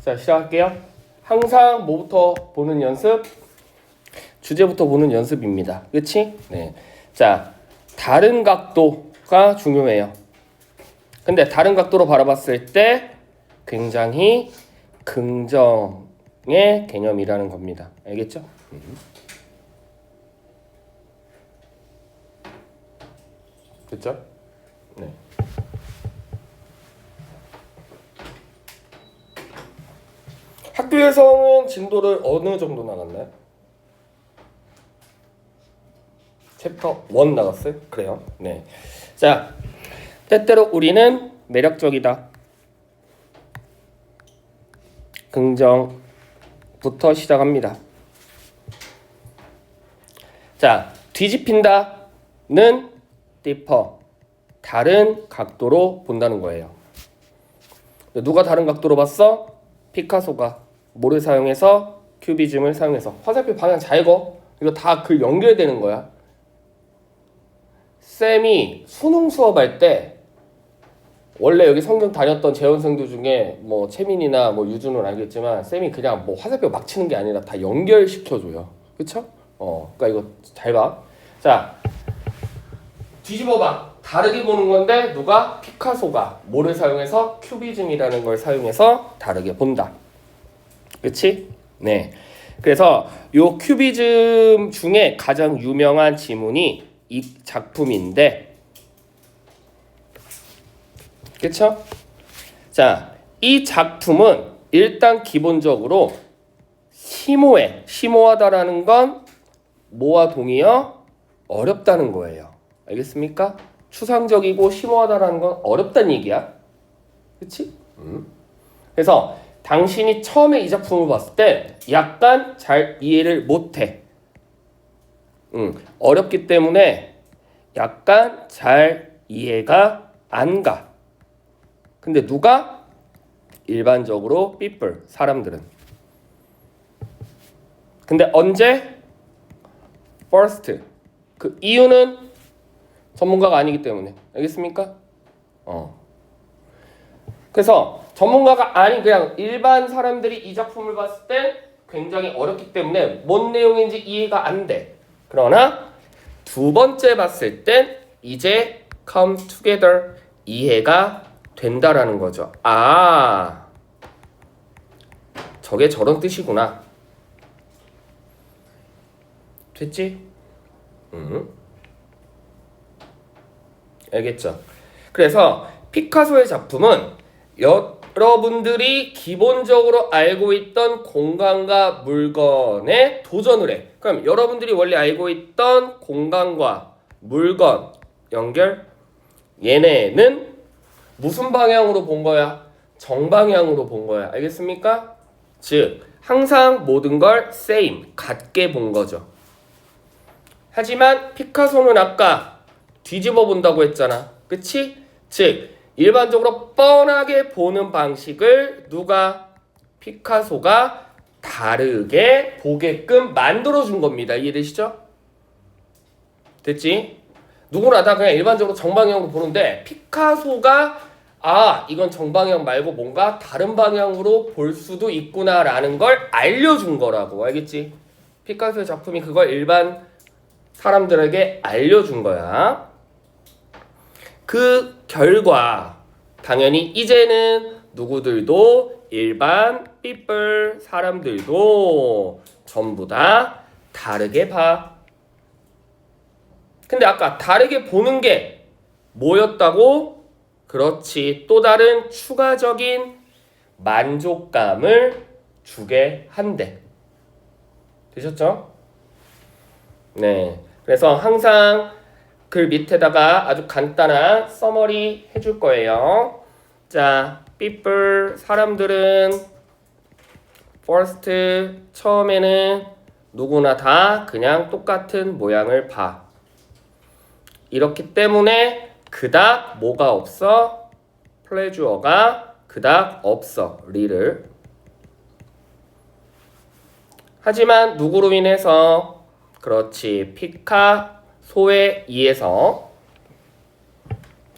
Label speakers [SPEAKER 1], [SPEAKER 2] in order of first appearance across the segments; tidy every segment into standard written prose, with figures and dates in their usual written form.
[SPEAKER 1] 자, 시작할게요. 항상 뭐부터 보는 연습? 주제부터 보는 연습입니다. 그치? 네. 자, 다른 각도가 중요해요. 근데 다른 각도로 바라봤을 때 굉장히 긍정의 개념이라는 겁니다. 알겠죠? 그쵸? 네. 학교에서는 진도를 어느 정도 나갔나요? 챕터 1 나갔어요? 그래요. 네. 자, 때때로 우리는 매력적이다. 긍정부터 시작합니다. 자, 뒤집힌다는 deeper, 다른 각도로 본다는 거예요. 누가 다른 각도로 봤어? 피카소가 뭐를 사용해서? 큐비즘을 사용해서. 화살표 방향 잘 거. 이거 다 그 연결되는 거야. 쌤이 수능 수업할 때 원래 여기 성경 다녔던 재원생들 중에 뭐 채민이나 뭐 유준은 알겠지만 쌤이 그냥 뭐 화살표 막 치는 게 아니라 다 연결시켜줘요. 그쵸? 그러니까 이거 잘 봐. 자, 뒤집어봐. 다르게 보는 건데 누가? 피카소가 뭐를 사용해서? 큐비즘이라는 걸 사용해서 다르게 본다. 그치? 네. 그래서 요 큐비즘 중에 가장 유명한 지문이 이 작품인데, 그쵸? 자, 이 작품은 일단 기본적으로 심오해. 심오하다라는 건 뭐와 동의어? 어렵다는 거예요. 알겠습니까? 추상적이고 심오하다라는 건 어렵다는 얘기야. 그치? 그래서 당신이 처음에 이 작품을 봤을 때 약간 잘 이해를 못해. 어렵기 때문에 약간 잘 이해가 안 가. 근데 누가? 일반적으로 people, 사람들은. 근데 언제? first. 그 이유는 전문가가 아니기 때문에. 알겠습니까? 그래서 전문가가 아닌 그냥 일반 사람들이 이 작품을 봤을 때 굉장히 어렵기 때문에 뭔 내용인지 이해가 안 돼. 그러나 두 번째 봤을 땐 이제 come together, 이해가 된다라는 거죠. 아, 저게 저런 뜻이구나. 됐지? 알겠죠? 그래서 피카소의 작품은 여러분들이 기본적으로 알고 있던 공간과 물건에 도전을 해. 그럼 여러분들이 원래 알고 있던 공간과 물건 연결, 얘네는 무슨 방향으로 본 거야? 정방향으로 본 거야. 알겠습니까? 즉, 항상 모든 걸 same, 같게 본 거죠. 하지만 피카소는 아까 뒤집어 본다고 했잖아. 그치? 즉, 일반적으로 뻔하게 보는 방식을 누가? 피카소가 다르게 보게끔 만들어준 겁니다. 이해되시죠? 됐지? 누구나 다 그냥 일반적으로 정방향으로 보는데 피카소가 이건 정방향 말고 뭔가 다른 방향으로 볼 수도 있구나 라는 걸 알려준 거라고. 알겠지? 피카소의 작품이 그걸 일반 사람들에게 알려준 거야. 그 결과 당연히 이제는 누구들도 일반 people 사람들도 전부 다 다르게 봐. 근데 아까 다르게 보는 게 뭐였다고? 그렇지. 또 다른 추가적인 만족감을 주게 한대. 되셨죠? 네. 그래서 항상 글 밑에다가 아주 간단한 서머리 해줄 거예요. 자, people, 사람들은 first, 처음에는 누구나 다 그냥 똑같은 모양을 봐. 이렇기 때문에 그닥 뭐가 없어? pleasure가 그닥 없어. 리를. 하지만 누구로 인해서? 그렇지. 피카소에 의해서.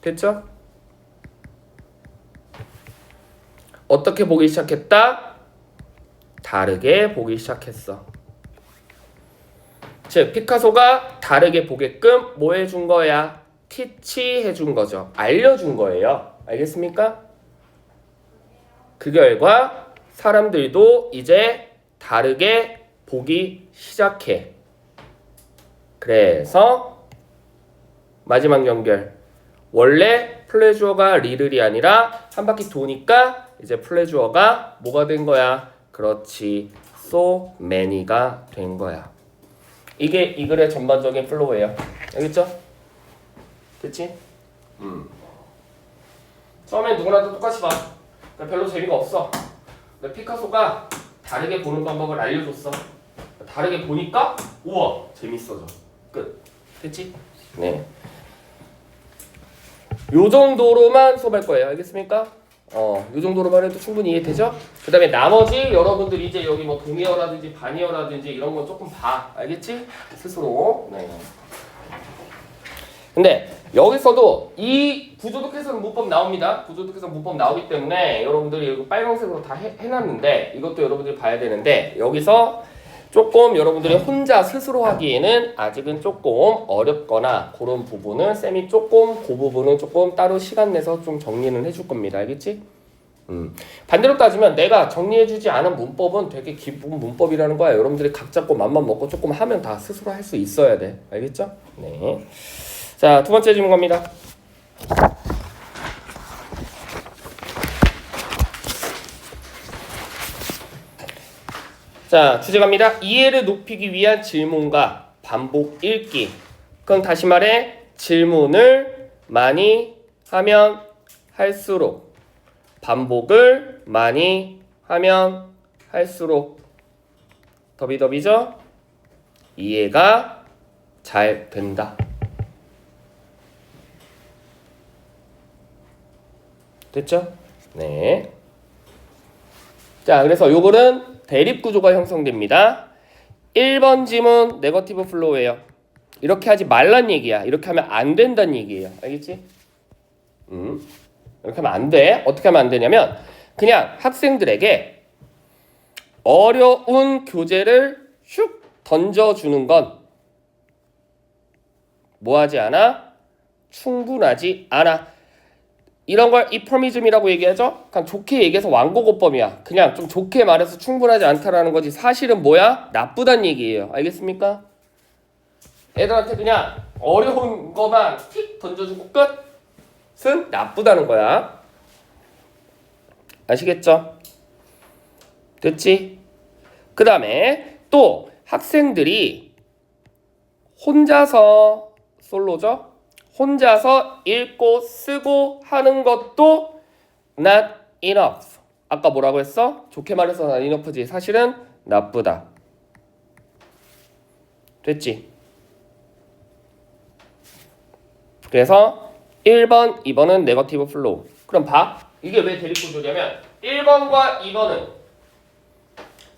[SPEAKER 1] 됐죠? 어떻게 보기 시작했다? 다르게 보기 시작했어. 즉 피카소가 다르게 보게끔 뭐 해준 거야? 티치 해준 거죠. 알려준 거예요. 알겠습니까? 그 결과 사람들도 이제 다르게 보기 시작해. 그래서 마지막 연결. 원래 플레주어가 리를이 아니라 한 바퀴 도니까 이제 플레주어가 뭐가 된 거야? 그렇지. so many가 된 거야. 이게 이 글의 전반적인 플로우예요. 알겠죠? 됐지? 처음엔 누구나도 똑같이 봐. 별로 재미가 없어. 근데 피카소가 다르게 보는 방법을 알려줬어. 다르게 보니까 우와 재밌어져. 끝. 됐지? 네. 요 정도로만 수업할 거예요. 알겠습니까? 요 정도로만 해도 충분히 이해되죠? 그 다음에 나머지 여러분들이 이제 여기 뭐 동의어라든지 반의어라든지 이런 건 조금 봐. 알겠지? 스스로. 네. 근데 여기서도 이 구조독 해석 문법 나옵니다. 구조독 해석 문법 나오기 때문에 여러분들이 이거 빨간색으로 다 해놨는데 이것도 여러분들이 봐야 되는데 여기서 조금 여러분들이 혼자 스스로 하기에는 아직은 조금 어렵거나 그런 부분은 쌤이 조금 그 부분은 조금 따로 시간 내서 좀 정리는 해줄 겁니다. 알겠지? 반대로 따지면 내가 정리해주지 않은 문법은 되게 기본 문법이라는 거야. 여러분들이 각 잡고 맘만 먹고 조금 하면 다 스스로 할 수 있어야 돼. 알겠죠? 네. 자, 두 번째 질문 갑니다. 자, 주제 갑니다. 이해를 높이기 위한 질문과 반복 읽기. 그럼 다시 말해 질문을 많이 하면 할수록 반복을 많이 하면 할수록 더비더비죠? 이해가 잘 된다. 됐죠? 네. 자, 그래서 요거는 대립구조가 형성됩니다. 1번 지문 네거티브 플로우예요. 이렇게 하지 말란 얘기야. 이렇게 하면 안 된다는 얘기예요. 알겠지? 이렇게 하면 안 돼. 어떻게 하면 안 되냐면 그냥 학생들에게 어려운 교재를 슉 던져주는 건 뭐하지 않아? 충분하지 않아. 이런 걸 이퍼미즘이라고 얘기하죠? 그냥 좋게 얘기해서 완고고법이야. 그냥 좀 좋게 말해서 충분하지 않다라는 거지. 사실은 뭐야? 나쁘단 얘기예요. 알겠습니까? 애들한테 그냥 어려운 거만 틱 던져주고 끝은 나쁘다는 거야. 아시겠죠? 됐지? 그 다음에 또 학생들이 혼자서 솔로죠? 혼자서 읽고 쓰고 하는 것도 not enough. 아까 뭐라고 했어? 좋게 말해서 not enough지. 사실은 나쁘다. 됐지? 그래서 1번, 2번은 네거티브 플로우. 그럼 봐. 이게 왜 대립구조냐면 1번과 2번은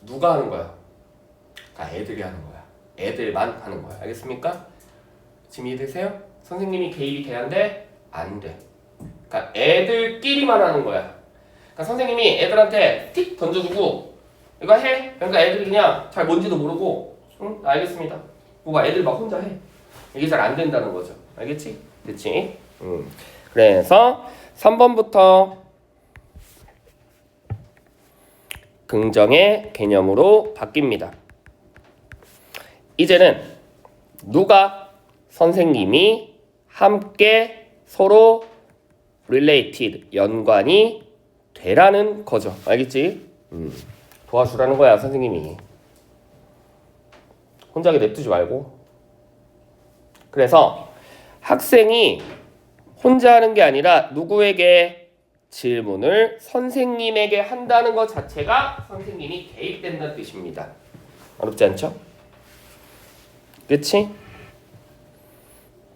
[SPEAKER 1] 누가 하는 거야? 다 애들이 하는 거야. 애들만 하는 거야. 알겠습니까? 지금 이해되세요? 선생님이 개입이 돼야인데 안 돼. 그러니까 애들끼리만 하는 거야. 그러니까 선생님이 애들한테 틱 던져주고 이거 해. 그러니까 애들이 그냥 잘 뭔지도 모르고 응? 알겠습니다. 뭐 애들 막 혼자 해. 이게 잘 안 된다는 거죠. 알겠지? 됐지? 그래서 3번부터 긍정의 개념으로 바뀝니다. 이제는 누가 선생님이 함께 서로 related 연관이 되라는 거죠. 알겠지? 도와주라는 거야 선생님이. 혼자게 냅두지 말고. 그래서 학생이 혼자 하는 게 아니라 누구에게 질문을 선생님에게 한다는 것 자체가 선생님이 개입된다는 뜻입니다. 어렵지 않죠? 그치?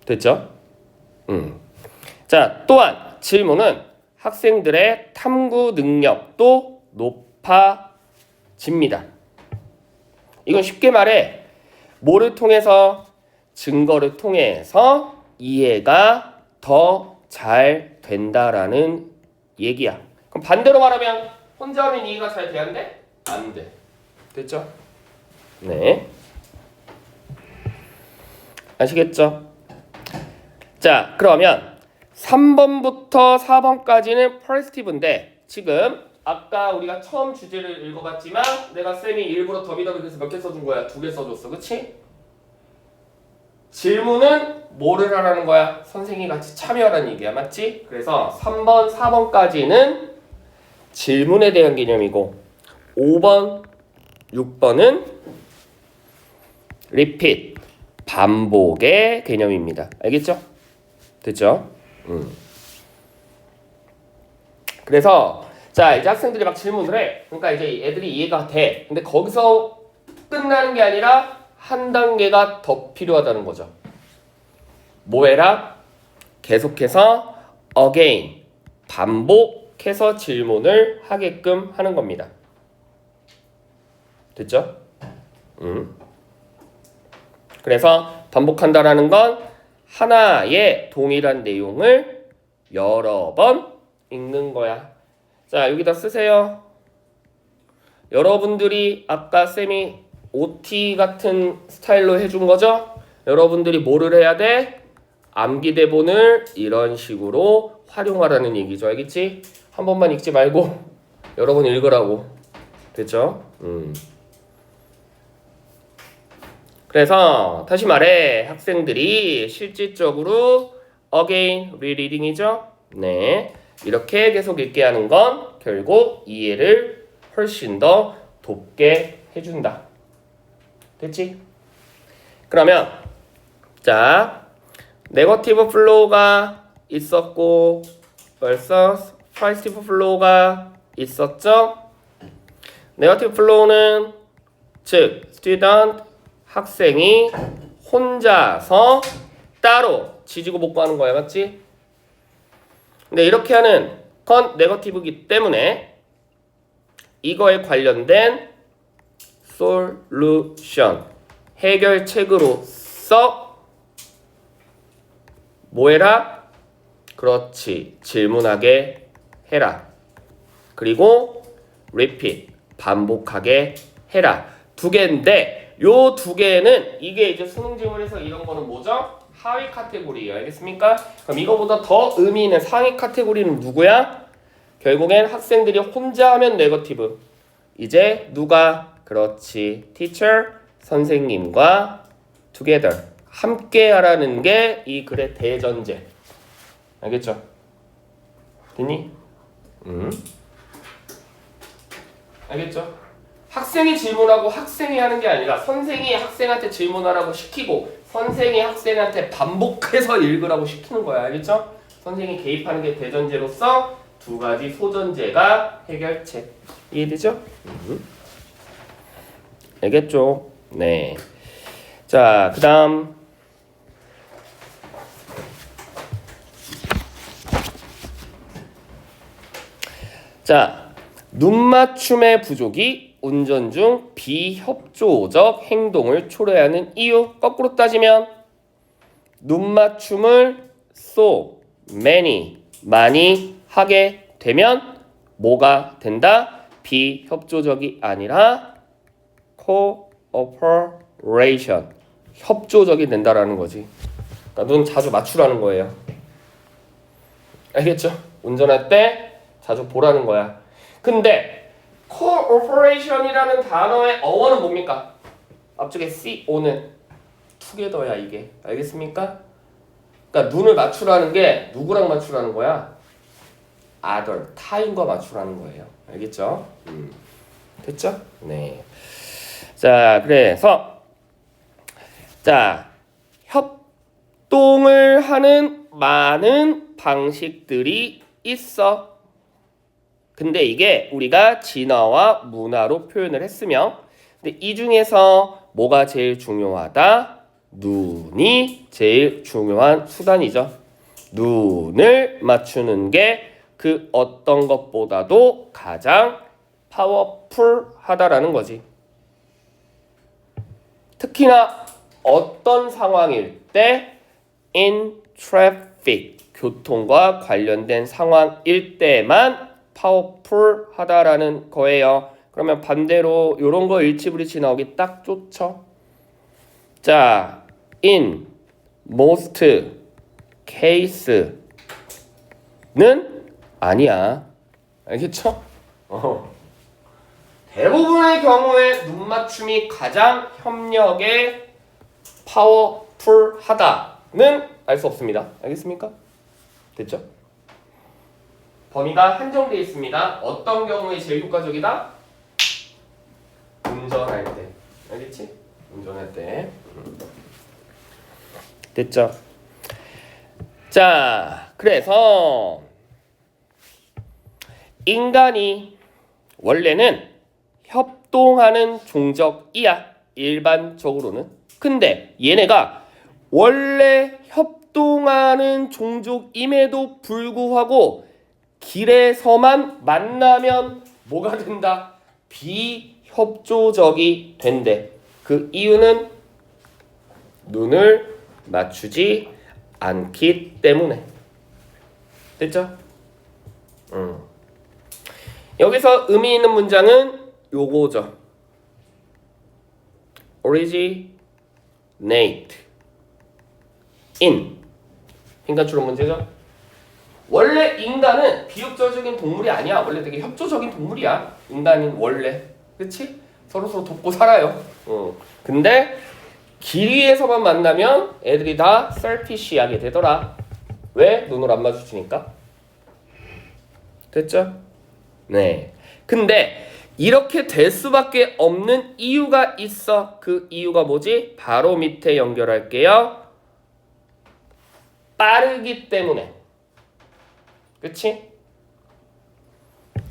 [SPEAKER 1] 됐죠? 자, 또한 질문은 학생들의 탐구 능력도 높아집니다. 이건 쉽게 말해 뭐를 통해서? 증거를 통해서 이해가 더 잘 된다라는 얘기야. 그럼 반대로 말하면 혼자 하면 이해가 잘 돼야 돼? 안 돼. 됐죠? 네. 아시겠죠? 자, 그러면 3번부터 4번까지는 퍼스티브인데 지금 아까 우리가 처음 주제를 읽어봤지만 내가 쌤이 일부러 더비더비해서 몇 개 써준 거야? 2개 써줬어. 그치? 질문은 뭐를 하라는 거야? 선생님이 같이 참여하라는 얘기야. 맞지? 그래서 3번, 4번까지는 질문에 대한 개념이고 5번, 6번은 repeat, 반복의 개념입니다. 알겠죠? 됐죠? 그래서 자 이제 학생들이 막 질문을 해. 그러니까 이제 애들이 이해가 돼. 근데 거기서 끝나는 게 아니라 한 단계가 더 필요하다는 거죠. 뭐 해라? 계속해서 again, 반복해서 질문을 하게끔 하는 겁니다. 됐죠? 그래서 반복한다라는 건 하나의 동일한 내용을 여러 번 읽는 거야. 자, 여기다 쓰세요. 여러분들이 아까 쌤이 OT 같은 스타일로 해준 거죠? 여러분들이 뭐를 해야 돼? 암기 대본을 이런 식으로 활용하라는 얘기죠. 알겠지? 한 번만 읽지 말고 여러 번 읽으라고. 됐죠? 그래서 다시 말해 학생들이 실질적으로 again rereading이죠. 네, 이렇게 계속 읽게 하는 건 결국 이해를 훨씬 더 돕게 해준다. 됐지? 그러면 자 네거티브 플로우가 있었고 벌써 포지티브 플로우가 있었죠. 네거티브 플로우는 즉 student 학생이 혼자서 따로 지지고 복구하는 거야. 맞지? 근데 이렇게 하는 건 네거티브이기 때문에 이거에 관련된 솔루션 해결책으로서 뭐 해라? 그렇지. 질문하게 해라. 그리고 repeat 반복하게 해라. 두 개인데 요 두 개는 이게 이제 수능 지문에서 이런 거는 뭐죠? 하위 카테고리예요. 알겠습니까? 그럼 이거보다 더 의미 있는 상위 카테고리는 누구야? 결국엔 학생들이 혼자 하면 네거티브. 이제 누가? 그렇지. teacher, 선생님과 together. 함께 하라는 게 이 글의 대전제. 알겠죠? 됐니? 알겠죠? 학생이 질문하고 학생이 하는 게 아니라 선생이 학생한테 질문하라고 시키고 선생이 학생한테 반복해서 읽으라고 시키는 거야. 알겠죠? 선생이 개입하는 게 대전제로서 두 가지 소전제가 해결책. 이해되죠? 알겠죠? 네. 자, 그 다음 자, 눈맞춤의 부족이 운전 중 비협조적 행동을 초래하는 이유. 거꾸로 따지면 눈맞춤을 so 많이 하게 되면 뭐가 된다? 비협조적이 아니라 cooperation. 협조적이 된다라는 거지. 그러니까 눈 자주 맞추라는 거예요. 알겠죠? 운전할 때 자주 보라는 거야. 근데 cooperation이라는 단어의 어원은 뭡니까? 앞쪽에 CO는 together야 이게. 알겠습니까? 그러니까 눈을 맞추라는 게 누구랑 맞추라는 거야? other, 타인과 맞추라는 거예요. 알겠죠? 됐죠? 네. 자, 그래서 자, 협동을 하는 많은 방식들이 있어. 근데 이게 우리가 진화와 문화로 표현을 했으며 근데 이 중에서 뭐가 제일 중요하다? 눈이 제일 중요한 수단이죠. 눈을 맞추는 게 그 어떤 것보다도 가장 파워풀하다라는 거지. 특히나 어떤 상황일 때 in traffic, 교통과 관련된 상황일 때만 파워풀하다라는 거예요. 그러면 반대로 요런 거 일치불이치 나오기 딱 좋죠. 자, in most case는 아니야. 알겠죠? 대부분의 경우에 눈맞춤이 가장 협력에 파워풀하다는 알 수 없습니다. 알겠습니까? 됐죠? 범위가 한정되어 있습니다. 어떤 경우에 제일 효과적이다? 운전할 때. 알겠지? 운전할 때. 됐죠? 자, 그래서 인간이 원래는 협동하는 종족이야. 일반적으로는. 근데 얘네가 원래 협동하는 종족임에도 불구하고 길에서만 만나면 뭐가 된다? 비협조적이 된대. 그 이유는 눈을 맞추지 않기 때문에. 됐죠? 여기서 의미 있는 문장은 요거죠. originate in. 인간 추론 문제죠. 원래 인간은 비협조적인 동물이 아니야. 원래 되게 협조적인 동물이야. 인간은 원래. 그치? 서로서로 돕고 살아요. 근데 길 위에서만 만나면 애들이 다 selfish하게 되더라. 왜? 눈을 안 마주치니까. 됐죠? 네. 근데 이렇게 될 수밖에 없는 이유가 있어. 그 이유가 뭐지? 바로 밑에 연결할게요. 빠르기 때문에. 그치?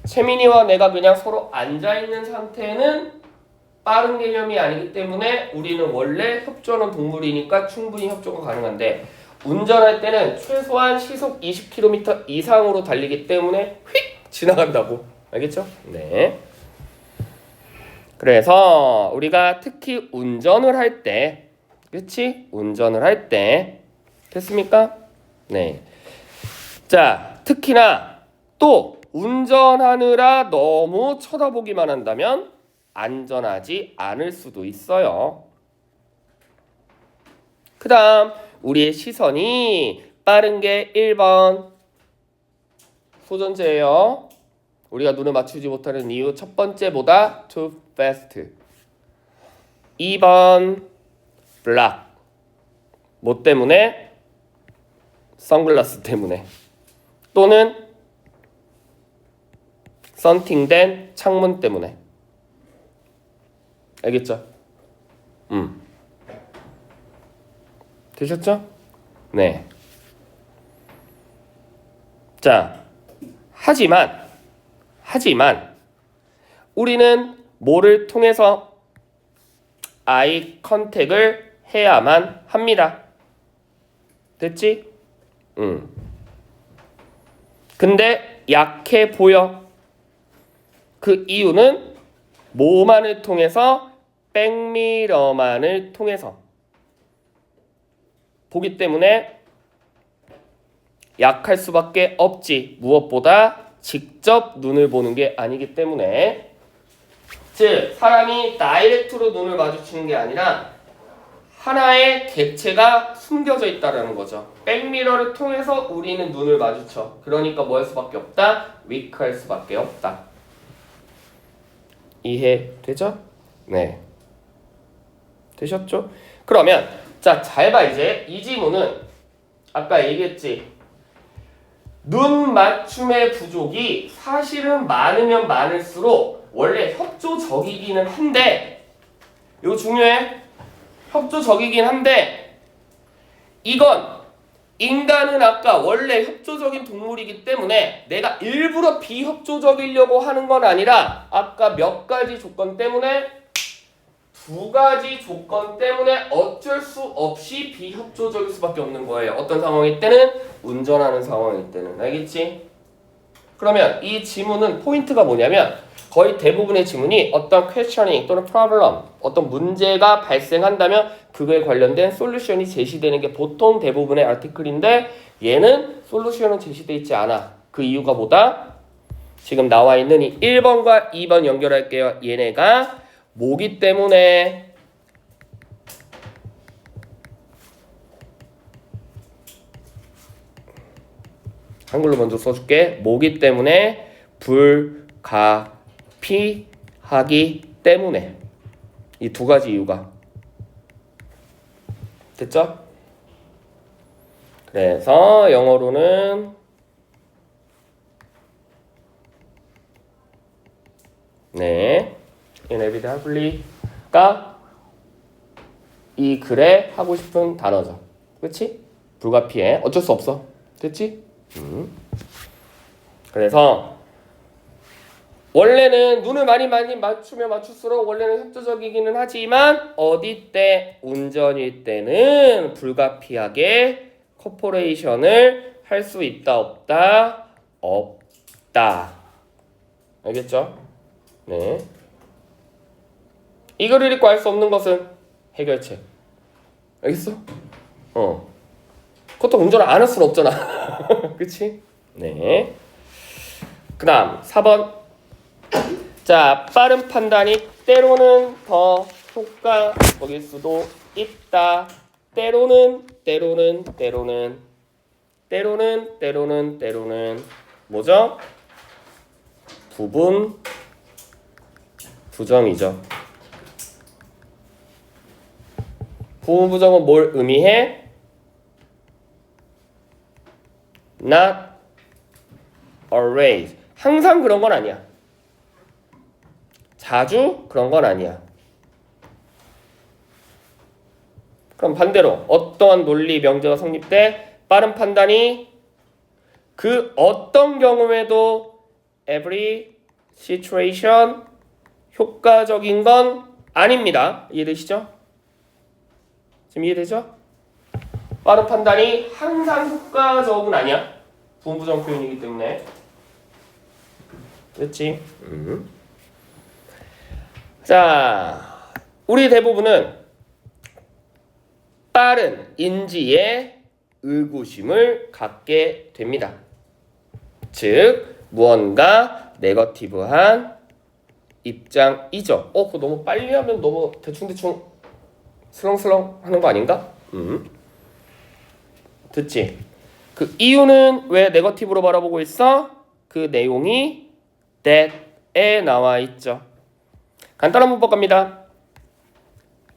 [SPEAKER 1] 채민이와 내가 그냥 서로 앉아있는 상태는 빠른 개념이 아니기 때문에 우리는 원래 협조하는 동물이니까 충분히 협조가 가능한데 운전할 때는 최소한 시속 20km 이상으로 달리기 때문에 휙 지나간다고. 알겠죠? 네. 그래서 우리가 특히 운전을 할 때, 그치? 운전을 할 때 됐습니까? 네. 자, 특히나 또 운전하느라 너무 쳐다보기만 한다면 안전하지 않을 수도 있어요. 그 다음 우리의 시선이 빠른 게 1번 소전제예요. 우리가 눈을 맞추지 못하는 이유 첫 번째보다 too fast. 2번 block. 뭐 때문에? 선글라스 때문에. 또는 썬팅된 창문 때문에. 알겠죠? 되셨죠? 네. 자, 하지만 우리는 뭐를 통해서 아이 컨택을 해야만 합니다. 됐지? 근데 약해 보여. 그 이유는 뭐만을 통해서? 백미러만을 통해서 보기 때문에 약할 수밖에 없지. 무엇보다 직접 눈을 보는 게 아니기 때문에. 즉 사람이 다이렉트로 눈을 마주치는 게 아니라 하나의 객체가 숨겨져 있다는 거죠. 백미러를 통해서 우리는 눈을 마주쳐. 그러니까 뭐 할 수밖에 없다? 위크할 수밖에 없다. 이해되죠? 네. 되셨죠? 그러면 자, 잘 봐. 이제 이 지문은 아까 얘기했지. 눈 맞춤의 부족이 사실은 많으면 많을수록 원래 협조적이기는 한데, 이거 중요해. 협조적이긴 한데 이건 인간은 아까 원래 협조적인 동물이기 때문에 내가 일부러 비협조적이려고 하는 건 아니라 아까 몇 가지 조건 때문에, 두 가지 조건 때문에 어쩔 수 없이 비협조적일 수밖에 없는 거예요. 어떤 상황일 때는? 운전하는 상황일 때는. 알겠지? 그러면 이 지문은 포인트가 뭐냐면 거의 대부분의 지문이 어떤 questioning 또는 problem, 어떤 문제가 발생한다면 그거에 관련된 솔루션이 제시되는 게 보통 대부분의 아티클인데 얘는 솔루션은 제시되어 있지 않아. 그 이유가 뭐다? 지금 나와 있는 이 1번과 2번 연결할게요. 얘네가 뭐기 때문에 한글로 먼저 써줄게. 뭐기 때문에 불가피하기 때문에 이 두 가지 이유가 됐죠? 그래서 영어로는 네, inevitably가 이 글에 하고 싶은 단어죠. 그렇지? 불가피해. 어쩔 수 없어. 됐지? 그래서 원래는 눈을 많이 맞추면 맞출수록 원래는 협조적이기는 하지만 어디 때? 운전일 때는 불가피하게 코퍼레이션을 할 수 있다 없다? 없다. 알겠죠? 네. 이거를 읽고 알 수 없는 것은 해결책. 알겠어? 그것도 운전을 안 할 수는 없잖아. 그치? 네. 그 다음 4번. 자, 빠른 판단이 때로는 더 효과적일 수도 있다. 때로는 뭐죠? 부분 부정이죠. 부분 부정은 뭘 의미해? Not always. 항상 그런 건 아니야. 자주 그런 건 아니야. 그럼 반대로 어떠한 논리 명제가 성립돼? 빠른 판단이 그 어떤 경우에도 every situation 효과적인 건 아닙니다. 이해되시죠? 지금 이해되죠? 빠른 판단이 항상 효과적은 아니야. 부분부정 표현이기 때문에. 그렇지? 자, 우리 대부분은 빠른 인지에 의구심을 갖게 됩니다. 즉, 무언가 네거티브한 입장이죠. 그거 너무 빨리 하면 너무 대충 슬렁슬렁 하는 거 아닌가? 듣지? 그 이유는 왜 네거티브로 바라보고 있어? 그 내용이 that에 나와 있죠. 간단한 문법 갑니다.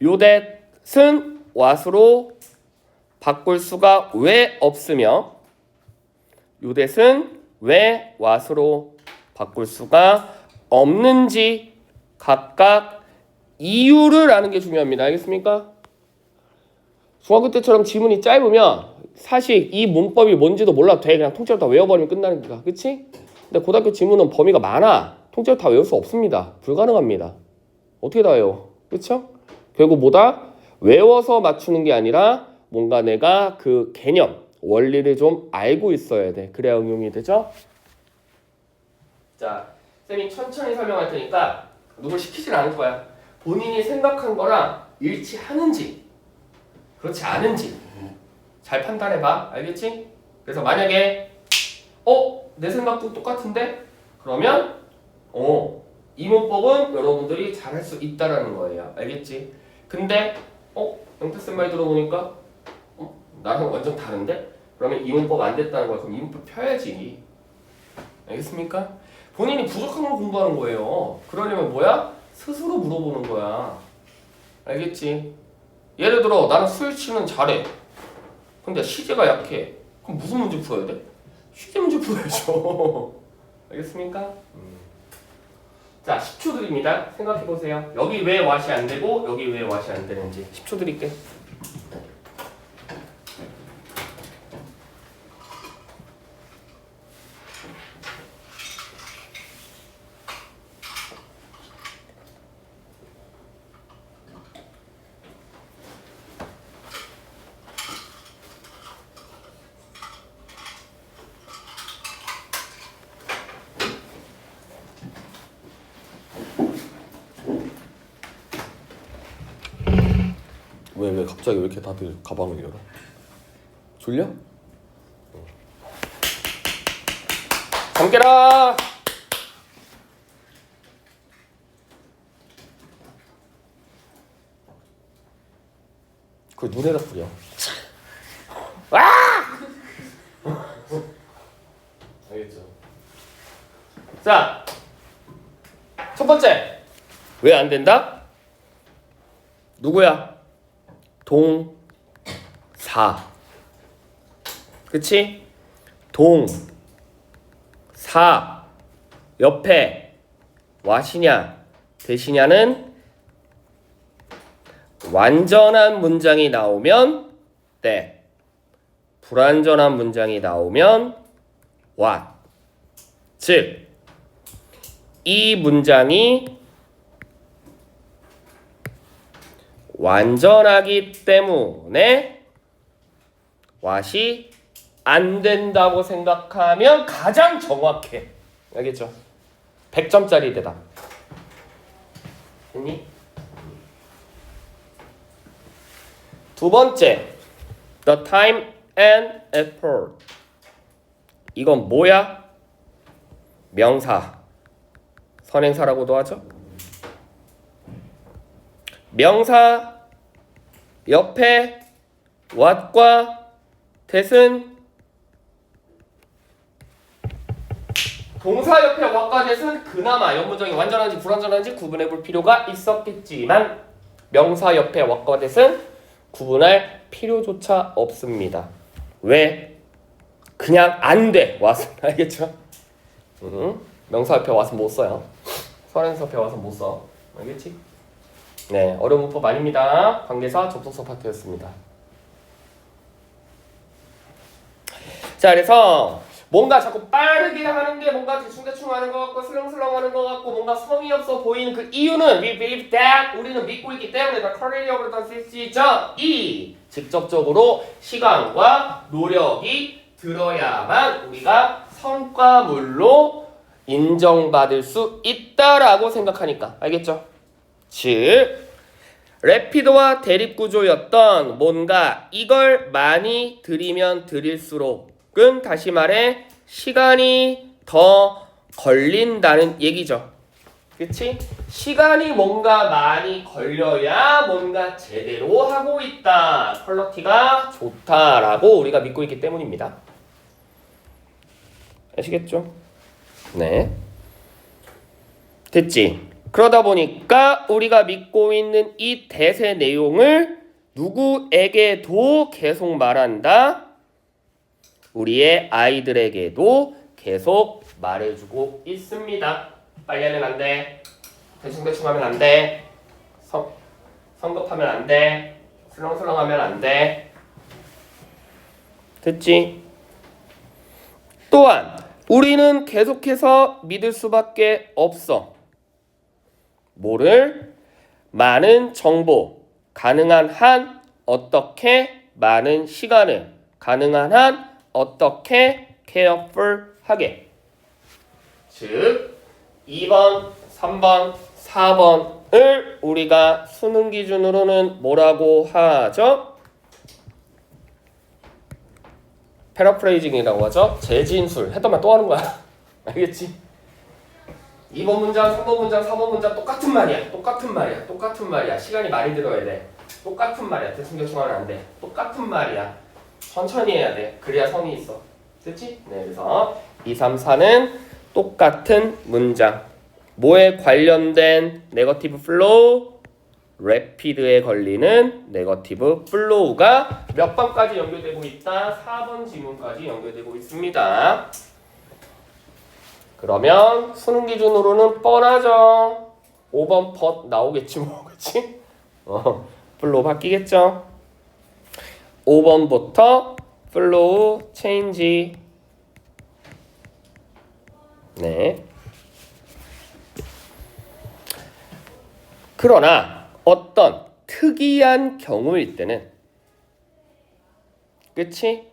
[SPEAKER 1] 요 that은 what으로 바꿀 수가 왜 없으며 요 that은 왜 what으로 바꿀 수가 없는지 각각 이유를 아는 게 중요합니다. 알겠습니까? 중학교 때처럼 지문이 짧으면 사실 이 문법이 뭔지도 몰라도 돼. 그냥 통째로 다 외워버리면 끝나는 거야. 그치? 근데 고등학교 지문은 범위가 많아. 통째로 다 외울 수 없습니다. 불가능합니다. 어떻게 다 외워? 그쵸? 결국 뭐다? 외워서 맞추는 게 아니라 뭔가 내가 그 개념, 원리를 좀 알고 있어야 돼. 그래야 응용이 되죠? 자, 쌤이 천천히 설명할 테니까 누굴 시키진 않을 거야. 본인이 생각한 거랑 일치하는지 그렇지 않은지 잘 판단해봐. 알겠지? 그래서 만약에 내 생각도 똑같은데? 그러면 이 문법은 여러분들이 잘 할 수 있다라는 거예요. 알겠지? 근데 영태쌤 말 들어보니까 나랑 완전 다른데? 그러면 이 문법 안 됐다는 거야. 그럼 이 문법 펴야지. 알겠습니까? 본인이 부족한 걸 공부하는 거예요. 그러려면 뭐야? 스스로 물어보는 거야. 알겠지? 예를 들어 나는 스위치는 잘해. 근데 시제가 약해. 그럼 무슨 문제 풀어야 돼? 시제 문제 풀어야죠. 알겠습니까? 자, 10초 드립니다. 생각해보세요. 여기 왜 왓이 안 되고 여기 왜 왓이 안 되는지 10초 드릴게. 왜 갑자기 왜 이렇게 다들 가방을 열어? 졸려? 잠 깨라! 그걸 눈에다 뿌려. 와! 알겠죠? 자, 첫 번째. 왜 안 된다? 누구야? 동사. 그치? 동사 옆에 와시냐 대시냐는 완전한 문장이 나오면 that, 불완전한 문장이 나오면 what. 즉, 이 문장이 완전하기 때문에 what이 안 된다고 생각하면 가장 정확해. 알겠죠? 100점짜리 대답. 됐니? 두 번째, the time and effort. 이건 뭐야? 명사. 선행사라고도 하죠. 명사 옆에 what과 that은 동사 옆에 what과 that은 그나마 연문장이 완전한지 불완전한지 구분해 볼 필요가 있었겠지만 명사 옆에 what과 that은 구분할 필요조차 없습니다. 왜? 그냥 안 돼. what은. 알겠죠? 명사 옆에 what은 못 써요. 선행사 옆에 what은 못 써. 알겠지? 네, 어려운 문법 아닙니다. 관계사 접속사 파트였습니다. 자, 그래서 뭔가 자꾸 빠르게 하는 게 뭔가 대충대충 하는 것 같고 슬렁슬렁 하는 것 같고 뭔가 성의 없어 보이는 그 이유는 we believe that, 우리는 믿고 있기 때문에 the quality of the system, 직접적으로 시간과 노력이 들어야만 우리가 성과물로 인정받을 수 있다라고 생각하니까. 알겠죠? 즉, 래피드와 대립구조였던 뭔가 이걸 많이 들이면 들일수록은 다시 말해 시간이 더 걸린다는 얘기죠. 그치? 시간이 뭔가 많이 걸려야 뭔가 제대로 하고 있다. 퀄리티가 좋다라고 우리가 믿고 있기 때문입니다. 아시겠죠? 네. 됐지? 그러다 보니까 우리가 믿고 있는 이 대세 내용을 누구에게도 계속 말한다. 우리의 아이들에게도 계속 말해주고 있습니다. 빨리 하면 안 돼. 대충대충 하면 안 돼. 성급하면 안 돼. 슬렁슬렁 하면 안 돼. 됐지? 또한 우리는 계속해서 믿을 수밖에 없어. 뭐를? 많은 정보, 가능한 한 어떻게 많은 시간을, 가능한 한 어떻게 careful하게. 즉 2번, 3번, 4번을 우리가 수능 기준으로는 뭐라고 하죠? 패러프레이징이라고 하죠. 재진술. 했던 말 또 하는 거야. 알겠지? 2번 문장, 3번 문장, 4번 문장 똑같은 말이야. 똑같은 말이야. 똑같은 말이야. 시간이 많이 들어야 돼. 똑같은 말이야. 대충대충 하면 안 돼. 똑같은 말이야. 천천히 해야 돼. 그래야 성이 있어. 됐지? 네, 그래서 2, 3, 4는 똑같은 문장. 뭐에 관련된 네거티브 플로우? 래피드에 걸리는 네거티브 플로우가 몇 번까지 연결되고 있다? 4번 지문까지 연결되고 있습니다. 그러면 수능 기준으로는 뻔하죠. 5번 펫 나오겠지 뭐. 그치? 플로우 바뀌겠죠. 5번부터 플로우 체인지. 네. 그러나 어떤 특이한 경우일 때는, 그치?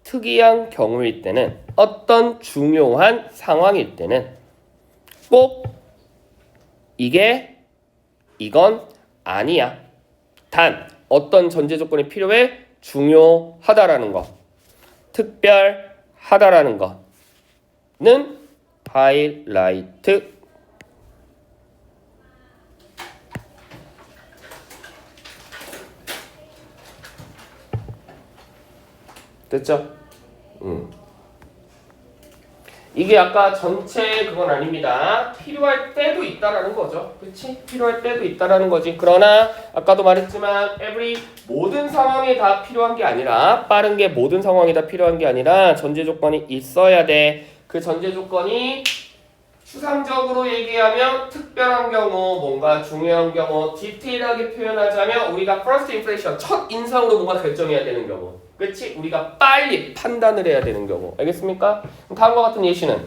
[SPEAKER 1] 특이한 경우일 때는, 어떤 중요한 상황일 때는 꼭 이건 아니야. 단 어떤 전제 조건이 필요해? 중요하다라는 것, 특별하다라는 것는 하이라이트. 됐죠? 이게 아까 전체 그건 아닙니다. 필요할 때도 있다라는 거죠. 그치? 필요할 때도 있다라는 거지. 그러나 아까도 말했지만 모든 상황에 다 필요한 게 아니라 빠른 게 모든 상황에 다 필요한 게 아니라 전제 조건이 있어야 돼. 그 전제 조건이 추상적으로 얘기하면 특별한 경우, 뭔가 중요한 경우, 디테일하게 표현하자면 우리가 first impression, 첫 인상으로 뭔가 결정해야 되는 경우. 그치? 우리가 빨리 판단을 해야 되는 경우. 알겠습니까? 그럼 다음과 같은 예시는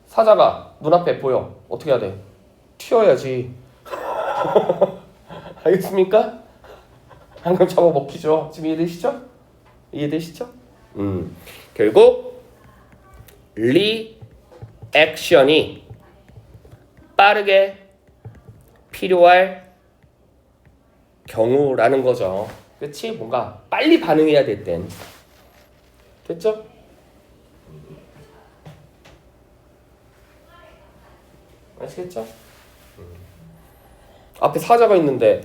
[SPEAKER 1] 사자가 눈앞에 보여. 어떻게 해야 돼? 튀어야지. 알겠습니까? 안 그럼 잡아먹히죠. 지금 이해되시죠? 이해되시죠? 결국 리액션이 빠르게 필요할 경우라는 거죠. 그치? 뭔가 빨리 반응해야 될 땐. 됐죠? 아시겠죠? 앞에 사자가 있는데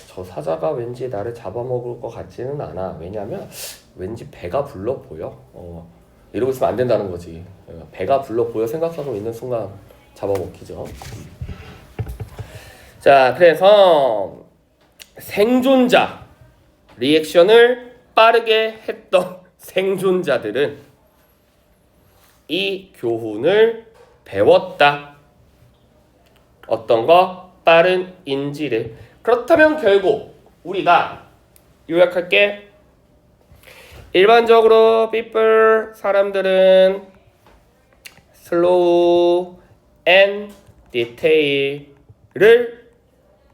[SPEAKER 1] 저 사자가 왠지 나를 잡아먹을 것 같지는 않아. 왜냐면 왠지 배가 불러 보여. 이러고 있으면 안 된다는 거지. 배가 불러 보여 생각하고 있는 순간 잡아먹히죠. 자, 그래서 생존자 리액션을 빠르게 했던 생존자들은 이 교훈을 배웠다. 어떤 거? 빠른 인지를. 그렇다면 결국 우리가 요약할게. 일반적으로 people 사람들은 slow and detail을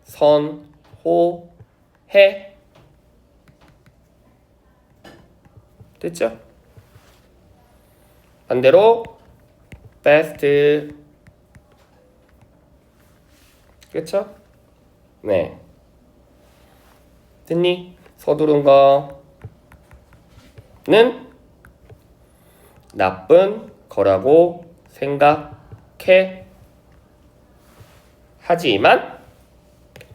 [SPEAKER 1] 선호해. 됐죠? 반대로 fast. 그쵸? 네. 됐니? 서두른 거는 나쁜 거라고 생각해. 하지만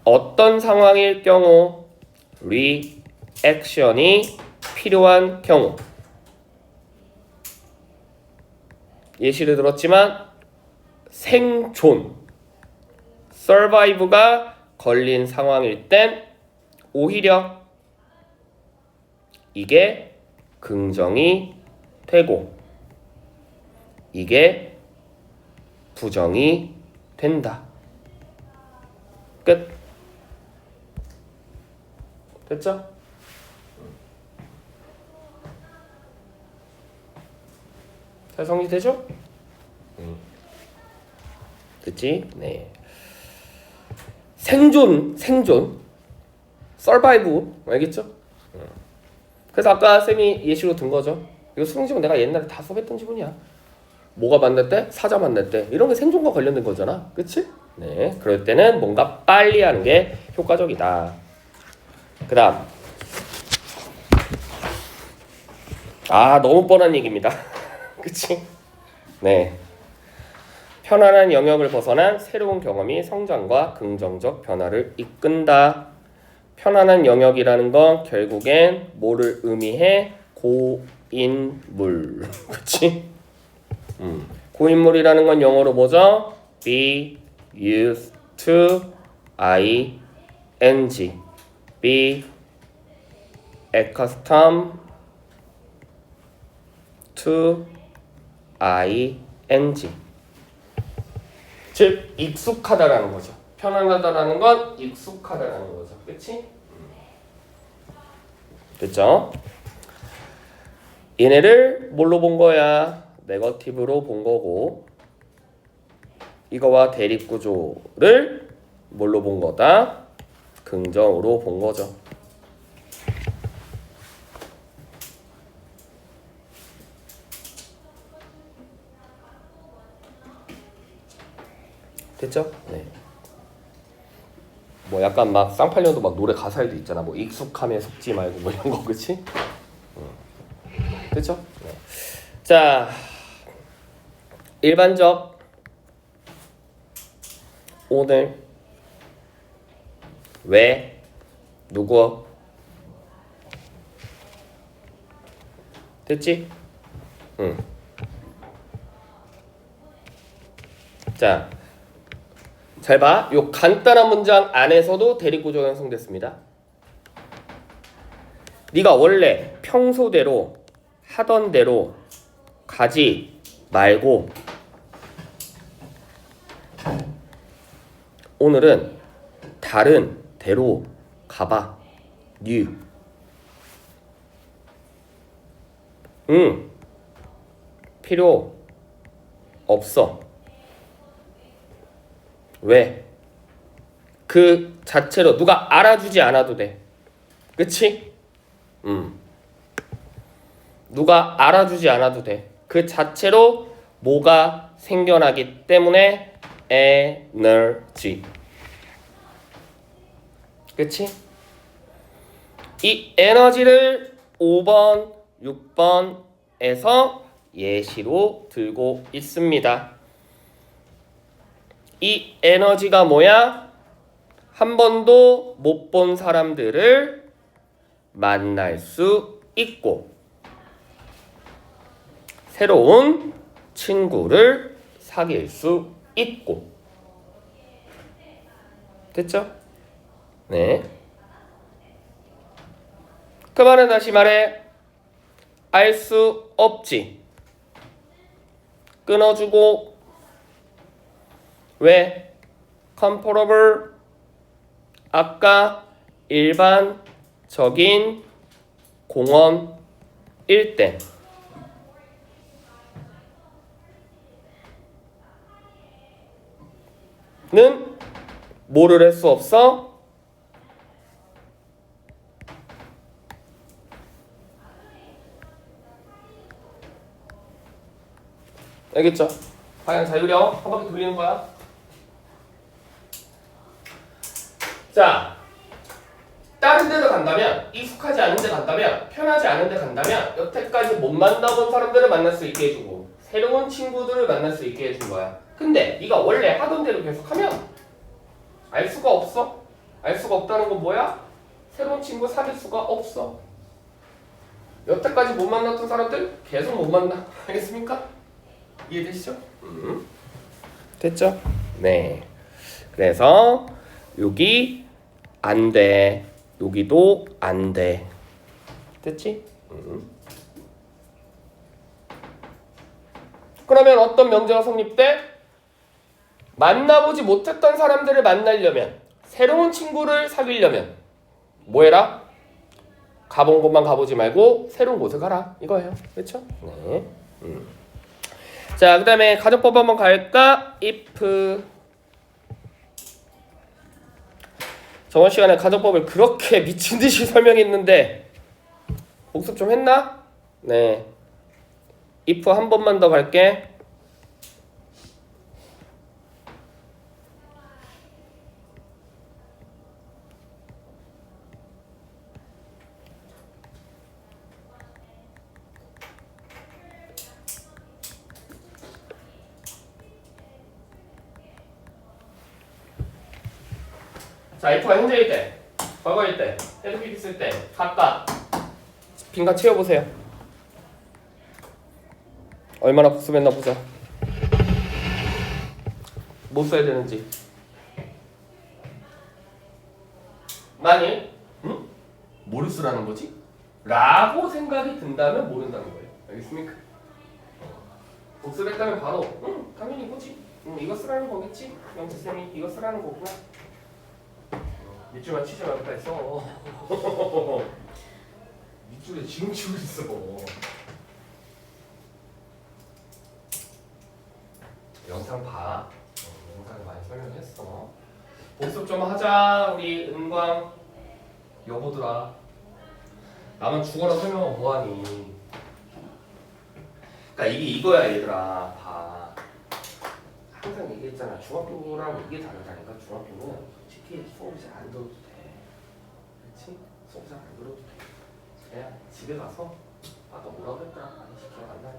[SPEAKER 1] 어떤 상황일 경우 리액션이 필요한 경우 예시를 들었지만 생존 survive가 걸린 상황일 땐 오히려 이게 긍정이 되고 이게 부정이 된다. 끝. 됐죠? 잘 정리되죠? 됐지? 네. 생존, 서바이브, 알겠죠? 그래서 아까 쌤이 예시로 든 거죠. 이거 수능지문 내가 옛날에 다 수업했던 지문이야. 뭐가 만날 때? 사자 만날 때. 이런 게 생존과 관련된 거잖아. 그치? 네. 그럴 때는 뭔가 빨리 하는 게 효과적이다. 그 다음. 너무 뻔한 얘기입니다. 그치? 네. 편안한 영역을 벗어난 새로운 경험이 성장과 긍정적 변화를 이끈다. 편안한 영역이라는 건 결국엔 뭐를 의미해? 고인물. 그치? 고인물이라는 건 영어로 뭐죠? be used to ing. be accustomed to ing. 즉 익숙하다라는 거죠. 편안하다라는 건 익숙하다라는 거죠. 그치? 됐죠? 얘네를 뭘로 본 거야? 네거티브로 본 거고 이거와 대립구조를 뭘로 본 거다? 긍정으로 본 거죠. 됐죠? 네. 뭐 약간 막 쌍팔년도 막 노래 가사에도 있잖아. 뭐 익숙함에 속지 말고 뭐 이런 거, 그치? 됐죠? 네. 자, 일반적 오늘 왜 누구 됐지? 응. 자, 잘 봐. 요 간단한 문장 안에서도 대립구조가 형성됐습니다. 네가 원래 평소대로 하던 대로 가지 말고 오늘은 다른 대로 가봐. 뉴. 필요 없어. 왜? 그 자체로 누가 알아주지 않아도 돼. 그치? 누가 알아주지 않아도 돼. 그 자체로 뭐가 생겨나기 때문에 에너지. 그치? 이 에너지를 5번, 6번에서 예시로 들고 있습니다. 이 에너지가 뭐야? 한 번도 못 본 사람들을 만날 수 있고 새로운 친구를 사귈 수 있고. 됐죠? 네. 그 말은 다시 말해 알 수 없지. 끊어주고. 왜? comparable 아까 일반적인 공원일 때는 뭐를 할 수 없어? 알겠죠? 방향 자유령 한 바퀴 돌리는 거야. 자, 다른 데로 간다면, 익숙하지 않은 데 간다면, 편하지 않은 데 간다면 여태까지 못 만나본 사람들을 만날 수 있게 해주고 새로운 친구들을 만날 수 있게 해준 거야. 근데 네가 원래 하던 대로 계속하면 알 수가 없어. 알 수가 없다는 건 뭐야? 새로운 친구 사귈 수가 없어. 여태까지 못 만났던 사람들 계속 못 만나. 알겠습니까? 이해되시죠? 됐죠? 네. 그래서 여기 안 돼. 여기도 안 돼. 됐지? 그러면 어떤 명제가 성립돼? 만나보지 못했던 사람들을 만나려면, 새로운 친구를 사귀려면 뭐 해라? 가본 곳만 가보지 말고 새로운 곳을 가라. 이거예요. 그렇죠? 네. 자, 그 다음에 가정법 한번 갈까? if. 저번 시간에 가정법을 그렇게 미친듯이 설명했는데 복습 좀 했나? 네. if 한 번만 더 갈게. 자, if가 현재일 때, 과거일 때, 해독이 있을 때 각각 빈칸 채워보세요. 얼마나 복습했나 보자. 뭐 써야 되는지. 만일 뭐를 쓰라는 거지? 라고 생각이 든다면 모른다는 거예요. 알겠습니까? 복습했다면 바로 당연히 이거지. 이거 쓰라는 거겠지? 영수쌤이 이거 쓰라는 거구나. 밑줄만 치지 말고 다 써. 밑줄에 지금 치고 있어. 영상 봐. 영상에 많이 설명했어. 복습 좀 하자 우리 은광 여보들아. 나만 죽어라 설명하고 뭐하니. 그러니까 이게 이거야 얘들아. 봐. 항상 얘기했잖아. 중학교랑 이게 다르다니까. 중학교는 솔직히 수업 잘 안 들어도 돼. 그렇지? 수업 잘 안 들어도 돼. 그냥 집에 가서 아까 뭐라고 했더라. 아니 기억 안 나네.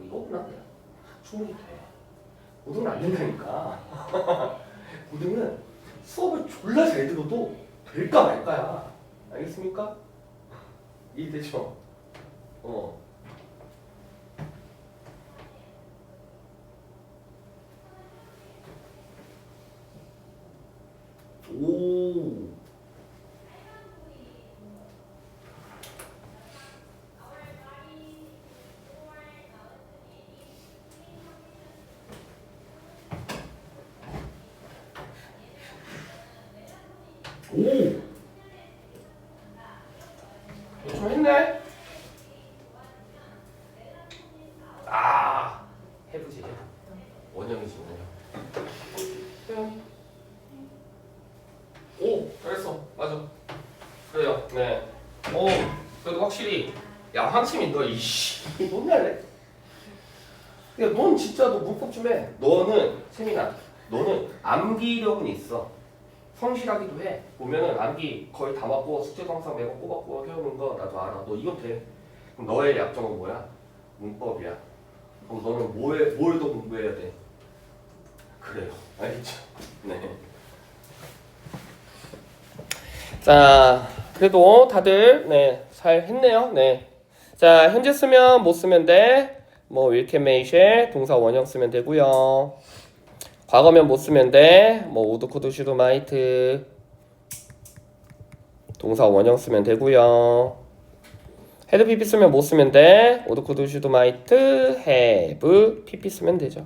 [SPEAKER 1] 이거구나 그냥. 충분히 돼. 고등은 안 된다니까. 고등은 수업을 졸라 잘 들어도 될까 말까야. 알겠습니까? 이해되죠? 오. 오. 좀 했네. 아, 해보지. 원형이지 원형. 오, 잘했어. 맞아. 그래요. 네. 오, 그래도 확실히 야 황치민 너 이씨 못 날래? 야, 넌 진짜 너 문법 좀 해. 너는 세민아, 너는 암기력은 있어. 성실하기도 해. 보면은 암기 거의 다 맞고 숙제 영상 매번 꼬박꼬박 해오는 거 나도 알아. 너 이거 돼. 그럼 너의 약점은 뭐야? 문법이야. 그럼 너는 뭘 더 공부해야 돼? 그래요. 알겠죠? 네. 자, 그래도 다들 네, 잘 했네요. 네. 자, 현재 쓰면 못 쓰면 돼. 뭐 will can make shall 동사 원형 쓰면 되고요. 과거면 못 쓰면 돼. 뭐 would could should might 동사 원형 쓰면 되고요. had pp 쓰면 못 쓰면 돼. would could should might have pp 쓰면 되죠.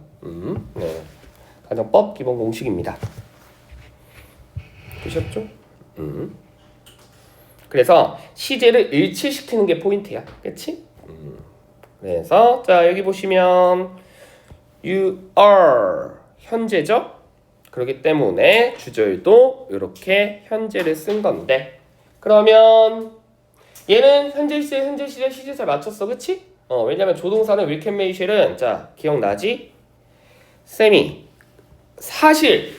[SPEAKER 1] 네. 가정법 기본 공식입니다. 보셨죠? 그래서 시제를 일치시키는 게 포인트야. 그치? 그래서 자 여기 보시면 you are 현재죠? 그렇기 때문에 주절도 이렇게 현재를 쓴 건데 그러면 얘는 현재 시제 시제잘 맞췄어. 그치? 왜냐면 조동사는 will can make shall은 자 기억나지? 쌤이 사실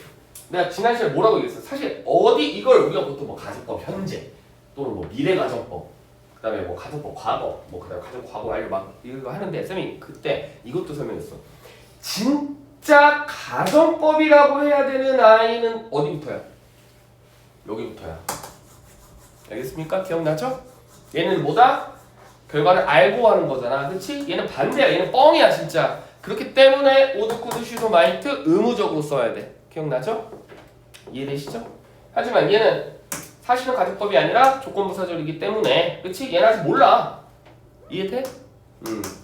[SPEAKER 1] 내가 지난 시간에 뭐라고 얘기했어? 사실 어디 이걸 우리가 보통 뭐 가정법 현재 또는 뭐 미래 가정법 그다음에 뭐 가정법 과거 뭐 그다음에 가정 과거 완료 막 이거 하는데 쌤이 그때 이것도 설명했어. 진짜 가정법이라고 해야 되는 아이는 어디부터야? 여기부터야. 알겠습니까? 기억나죠? 얘는 뭐다? 결과를 알고 하는 거잖아. 그치? 얘는 반대야. 얘는 뻥이야 진짜. 그렇기 때문에 would, could, should, might 의무적으로 써야 돼. 기억나죠? 이해되시죠? 하지만 얘는 사실은 가정법이 아니라 조건부사절이기 때문에 그치? 얘는 아직 몰라. 이해돼?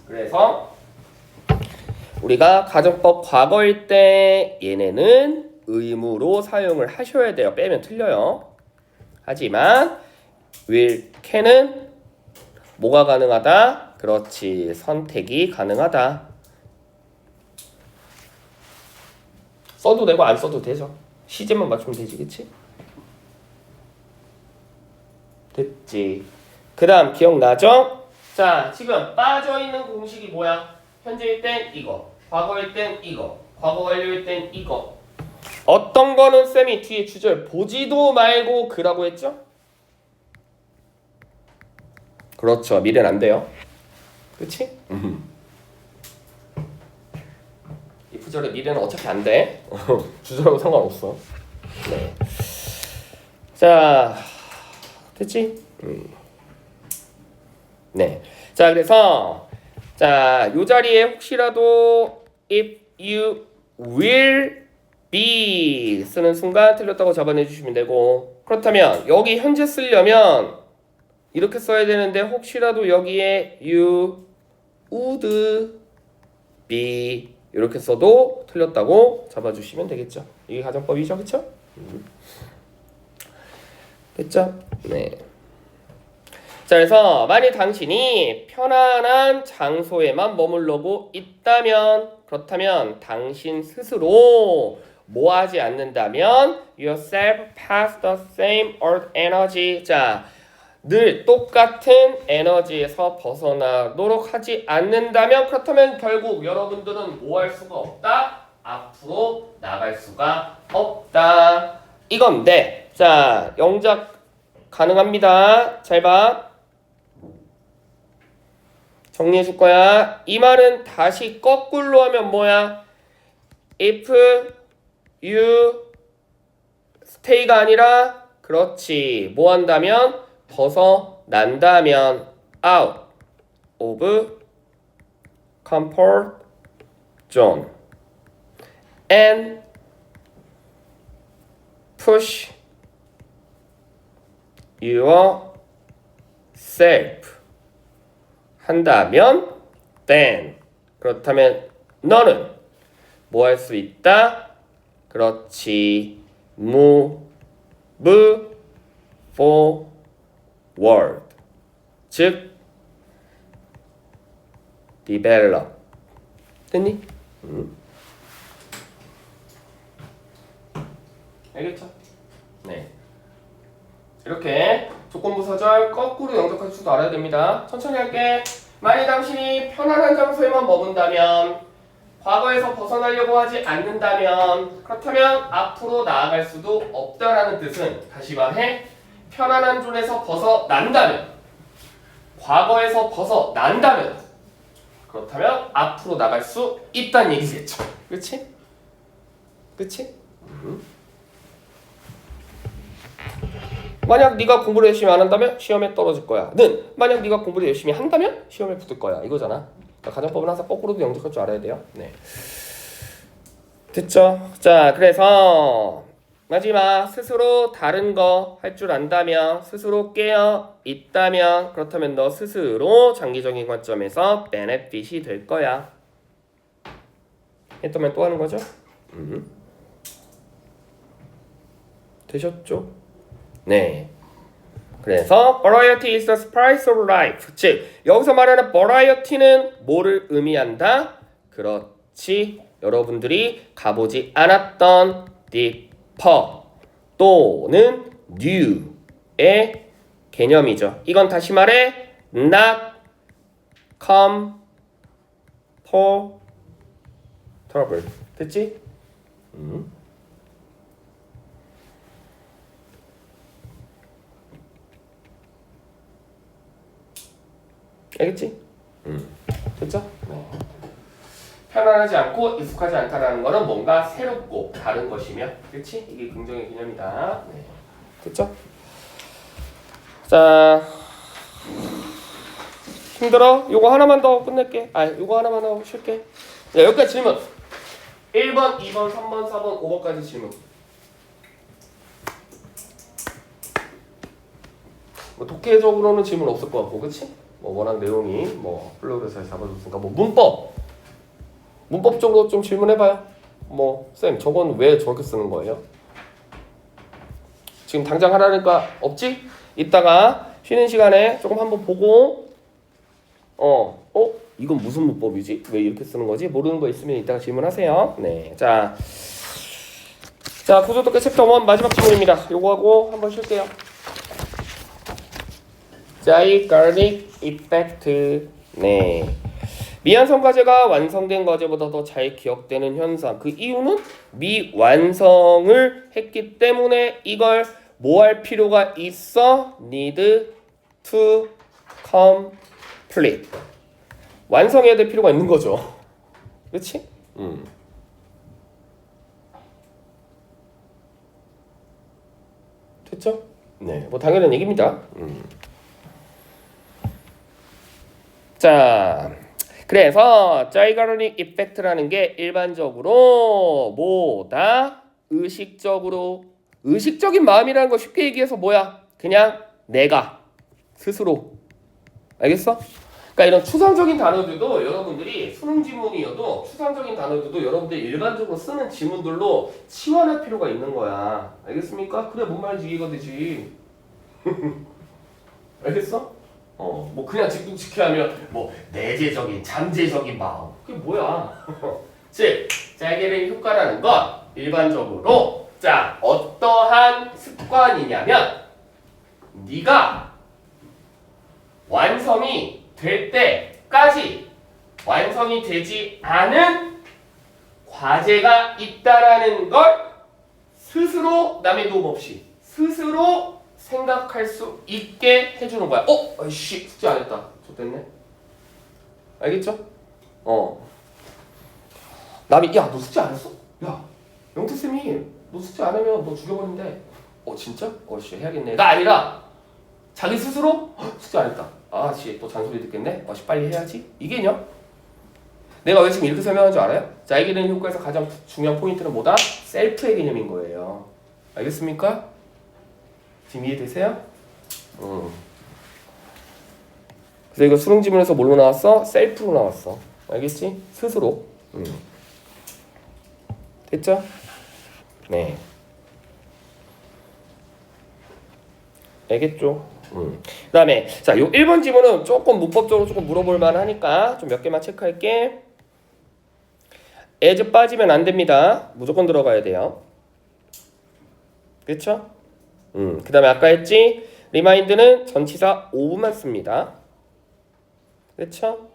[SPEAKER 1] 그래서 우리가 가정법 과거일 때 얘네는 의무로 사용을 하셔야 돼요. 빼면 틀려요. 하지만 will, can은 뭐가 가능하다? 그렇지. 선택이 가능하다. 써도 되고 안 써도 되죠. 시제만 맞추면 되지. 그치? 됐지. 그 다음 기억나죠? 자, 지금 빠져있는 공식이 뭐야? 현재일 땐 이거, 과거일 땐 이거, 과거 완료일 땐 이거. 어떤 거는 쌤이 뒤에 주절 보지도 말고 그라고 했죠? 그렇죠. 미래는 안 돼요. 그치? 이프절의 미래는 어차피 안 돼. 주절하고 상관없어. 네. 자, 됐지? 네. 자, 그래서 자, 요 자리에 혹시라도 if you will be 쓰는 순간 틀렸다고 잡아내 주시면 되고 그렇다면 여기 현재 쓰려면 이렇게 써야 되는데 혹시라도 여기에 you would be 이렇게 써도 틀렸다고 잡아주시면 되겠죠. 이게 가정법이죠. 그쵸? 됐죠? 네. 자, 그래서 만일 당신이 편안한 장소에만 머물러고 있다면 그렇다면 당신 스스로 뭐 하지 않는다면 yourself pass the same earth energy 자, 늘 똑같은 에너지에서 벗어나도록 하지 않는다면 그렇다면 결국 여러분들은 뭐 할 수가 없다? 앞으로 나갈 수가 없다. 이건데 자, 영작 가능합니다. 잘 봐. 정리해 줄 거야. 이 말은 다시 거꾸로 하면 뭐야? If you stay가 아니라 그렇지. 뭐 한다면? 벗어난다면 out of comfort zone and push yourself 한다면 then 그렇다면 너는 뭐 할 수 있다? 그렇지. move forward 즉 develop 됐니? 알겠죠? 네. 이렇게 조건부사절 거꾸로 영접할 줄도 알아야 됩니다. 천천히 할게. 만약 당신이 편안한 장소에만 머문다면, 과거에서 벗어나려고 하지 않는다면, 그렇다면 앞으로 나아갈 수도 없다라는 뜻은, 다시 말해 편안한 존에서 벗어난다면, 과거에서 벗어난다면, 그렇다면 앞으로 나갈 수 있다는 얘기겠죠. 그렇지? 그렇지? 만약 네가 공부를 열심히 안 한다면 시험에 떨어질 거야. 는 만약 네가 공부를 열심히 한다면 시험에 붙을 거야. 이거잖아. 그러니까 가정법은 항상 거꾸로도 영접할 줄 알아야 돼요. 네. 됐죠? 자, 그래서 마지막 스스로 다른 거 할 줄 안다면, 스스로 깨어 있다면, 그렇다면 너 스스로 장기적인 관점에서 베네핏이 될 거야. 했더면 또 하는 거죠? 되셨죠? 네. 그래서 variety is the spice of life. 즉 여기서 말하는 variety는 뭐를 의미한다? 그렇지. 여러분들이 가보지 않았던 deeper 또는 new의 개념이죠. 이건 다시 말해 not comfortable. 됐지? 알겠지? 됐죠? 네. 편안하지 않고 익숙하지 않다라는 거는 뭔가 새롭고 다른 것이며, 그렇지? 이게 긍정의 개념이다. 네. 됐죠? 자, 힘들어? 요거 하나만 더 끝낼게. 요거 하나만 더 쉴게. 자, 여기까지 질문. 1번, 2번, 3번, 4번, 5번까지 질문. 뭐 독해적으로는 질문 없을 것 같고, 그렇지? 뭐 워낙 내용이 뭐 플로그에서 잡아줬으니까 뭐 문법적으로 좀 질문해봐요. 뭐 쌤 저건 왜 저렇게 쓰는 거예요? 지금 당장 하라니까 없지? 이따가 쉬는 시간에 조금 한번 보고 이건 무슨 문법이지? 왜 이렇게 쓰는 거지? 모르는 거 있으면 이따가 질문하세요. 네, 자 구조독해 챕터 1 마지막 질문입니다. 요거 하고 한번 쉴게요. 자이가닉 이펙트. 네. 미완성 과제가 완성된 과제보다 더 잘 기억되는 현상. 그 이유는 미완성을 했기 때문에 이걸 뭐 할 필요가 있어? need to complete. 완성해야 될 필요가 있는 거죠. 그렇지? 됐죠? 네. 뭐 당연한 얘기입니다. 자, 그래서 자이가로닉 이펙트라는 게 일반적으로 뭐다? 의식적인 마음이라는 거 쉽게 얘기해서 뭐야? 그냥 내가 스스로. 알겠어? 그러니까 이런 추상적인 단어들도 여러분들이 수능 지문이어도 추상적인 단어들도 여러분들이 일반적으로 쓰는 지문들로 치환할 필요가 있는 거야. 알겠습니까? 그래 뭔 말인지 이해가 되지. 알겠어? 뭐 그냥 직독직해 하면 뭐 내재적인 잠재적인 마음 그게 뭐야? 즉 자기의 효과라는 건 일반적으로 자 어떠한 습관이냐면 네가 완성이 될 때까지 완성이 되지 않은 과제가 있다라는 걸 스스로 남의 도움 없이 스스로 생각할 수 있게 해주는 거야. 아이씨 숙제 안 했다. 좋됐네. 알겠죠? 남이 야 너 숙제 안 했어? 야 영태쌤이 너 숙제 안 하면 너 죽여버린대. 진짜? 씨 해야겠네. 가 아니라 자기 스스로 숙제 안 했다. 씨, 또 잔소리 듣겠네. 빨리 해야지. 이게냐? 내가 왜 지금 이렇게 설명한 줄 알아요? 자, 알게 되는 효과에서 가장 중요한 포인트는 뭐다? 셀프의 개념인 거예요. 알겠습니까? 지금 이해되세요? 그래서 이거 수능 지문에서 뭘로 나왔어? 셀프로 나왔어. 알겠지? 스스로. 됐죠? 네. 알겠죠? 그 다음에 자, 요 1번 지문은 조금 문법적으로 조금 물어볼 만하니까 좀 몇 개만 체크할게. as 빠지면 안 됩니다. 무조건 들어가야 돼요. 그쵸? 그 다음에 아까 했지? remind는 전치사 5분만 씁니다. 그쵸?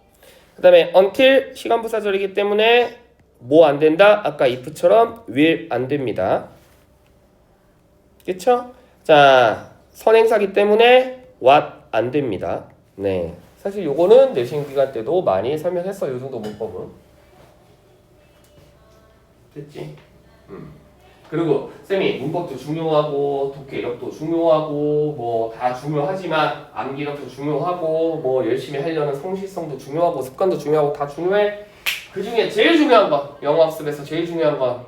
[SPEAKER 1] 그 다음에 until 시간 부사절이기 때문에 뭐 안 된다? 아까 if처럼 will 안 됩니다. 그쵸? 자, 선행사기 때문에 what 안 됩니다. 네, 사실 요거는 내신 기간 때도 많이 설명했어요. 요 정도 문법은. 됐지? 그리고 쌤이 문법도 중요하고 독해 이력도 중요하고 뭐 다 중요하지만 암기 이력도 중요하고 뭐 열심히 하려는 성실성도 중요하고 습관도 중요하고 다 중요해. 그 중에 제일 중요한 건 영어 학습에서 제일 중요한 건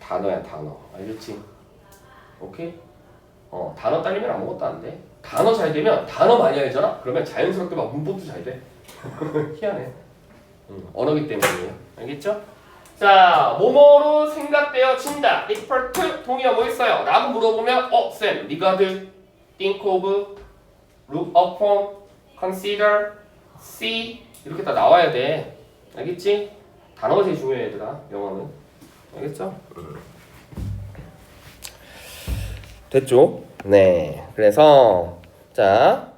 [SPEAKER 1] 단어야, 단어. 알겠지? 오케이? 단어 딸리면 아무것도 안 돼. 단어 잘 되면 단어 많이 알잖아? 그러면 자연스럽게 막 문법도 잘 돼. 희한해. 언어기 때문이에요. 알겠죠? 자, 뭐뭐로 생각되어진다. refer to 동의어 뭐 있어요? 라고 물어보면 쌤, regard, think of, look upon, consider, see 이렇게 다 나와야 돼. 알겠지? 단어가 제일 중요해 얘들아. 영어는. 알겠죠? 됐죠? 네. 그래서 자,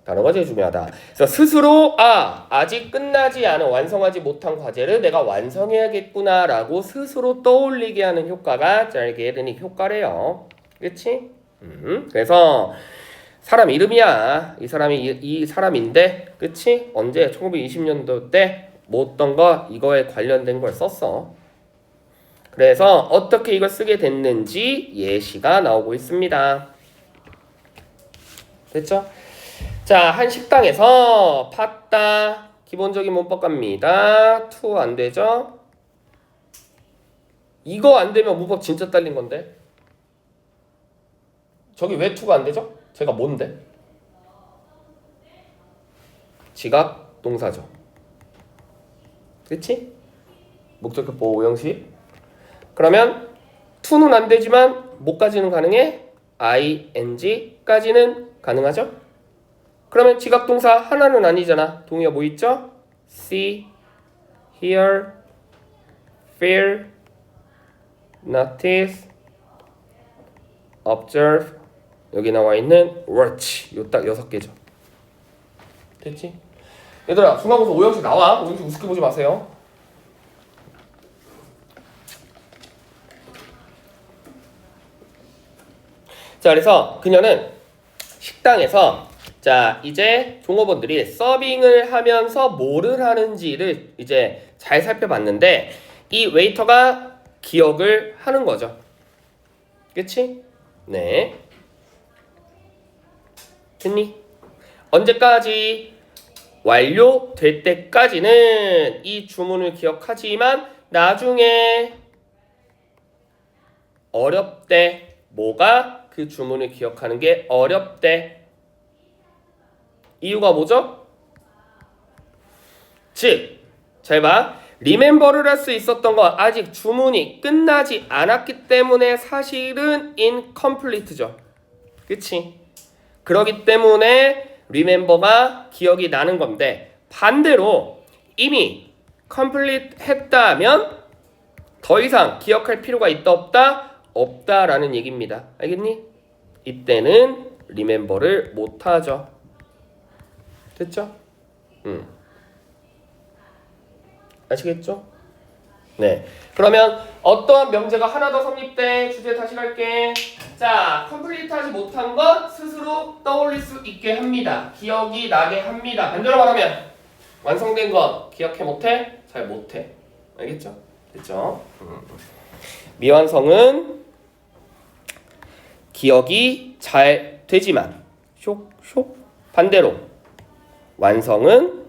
[SPEAKER 1] 단어가 제일 중요하다. 그래서 스스로 아직 끝나지 않은 완성하지 못한 과제를 내가 완성해야겠구나라고 스스로 떠올리게 하는 효과가 잘게르닉 효과래요. 그렇지? 그래서 사람 이름이야. 이 사람이 이 사람인데, 그치? 언제? 1920년도 때 뭐 어떤 거 이거에 관련된 걸 썼어. 그래서 어떻게 이걸 쓰게 됐는지 예시가 나오고 있습니다. 됐죠? 자, 한 식당에서 팠다. 기본적인 문법 갑니다. to 안 되죠? 이거 안 되면 문법 진짜 딸린 건데. 저기 왜 to가 안 되죠? 제가 뭔데? 지각 동사죠. 그치? 목적격 보호 오형식. 그러면 to는 안 되지만 뭐까지는 가능해? ing까지는 가능하죠? 그러면 지각동사 하나는 아니잖아. 동의어 뭐 있죠? see, hear, feel, notice, observe. 여기 나와 있는 watch. 요 딱 6개죠. 됐지? 얘들아, 중간고사 오형식 나와. 오형식 우습게 보지 마세요. 자, 그래서 그녀는 식당에서 자, 이제 종업원들이 서빙을 하면서 뭐를 하는지를 이제 잘 살펴봤는데 이 웨이터가 기억을 하는 거죠. 그치? 네. 됐니? 언제까지? 완료될 때까지는 이 주문을 기억하지만 나중에 어렵대. 뭐가? 그 주문을 기억하는 게 어렵대. 이유가 뭐죠? 즉, 잘 봐. 리멤버를 할 수 있었던 거 아직 주문이 끝나지 않았기 때문에 사실은 incomplete죠. 그치? 그러기 때문에 리멤버가 기억이 나는 건데 반대로 이미 complete 했다면 더 이상 기억할 필요가 있다 없다? 없다라는 얘기입니다. 알겠니? 이때는 리멤버를 못하죠. 됐죠? 아시겠죠? 네. 그러면 어떠한 명제가 하나 더 성립돼? 주제 다시 갈게. 자, 컴플리트 하지 못한 것 스스로 떠올릴 수 있게 합니다. 기억이 나게 합니다. 반대로 말하면 완성된 것 기억해 못해? 잘 못해. 알겠죠? 됐죠? 미완성은 기억이 잘 되지만 쇽쇽 반대로 완성은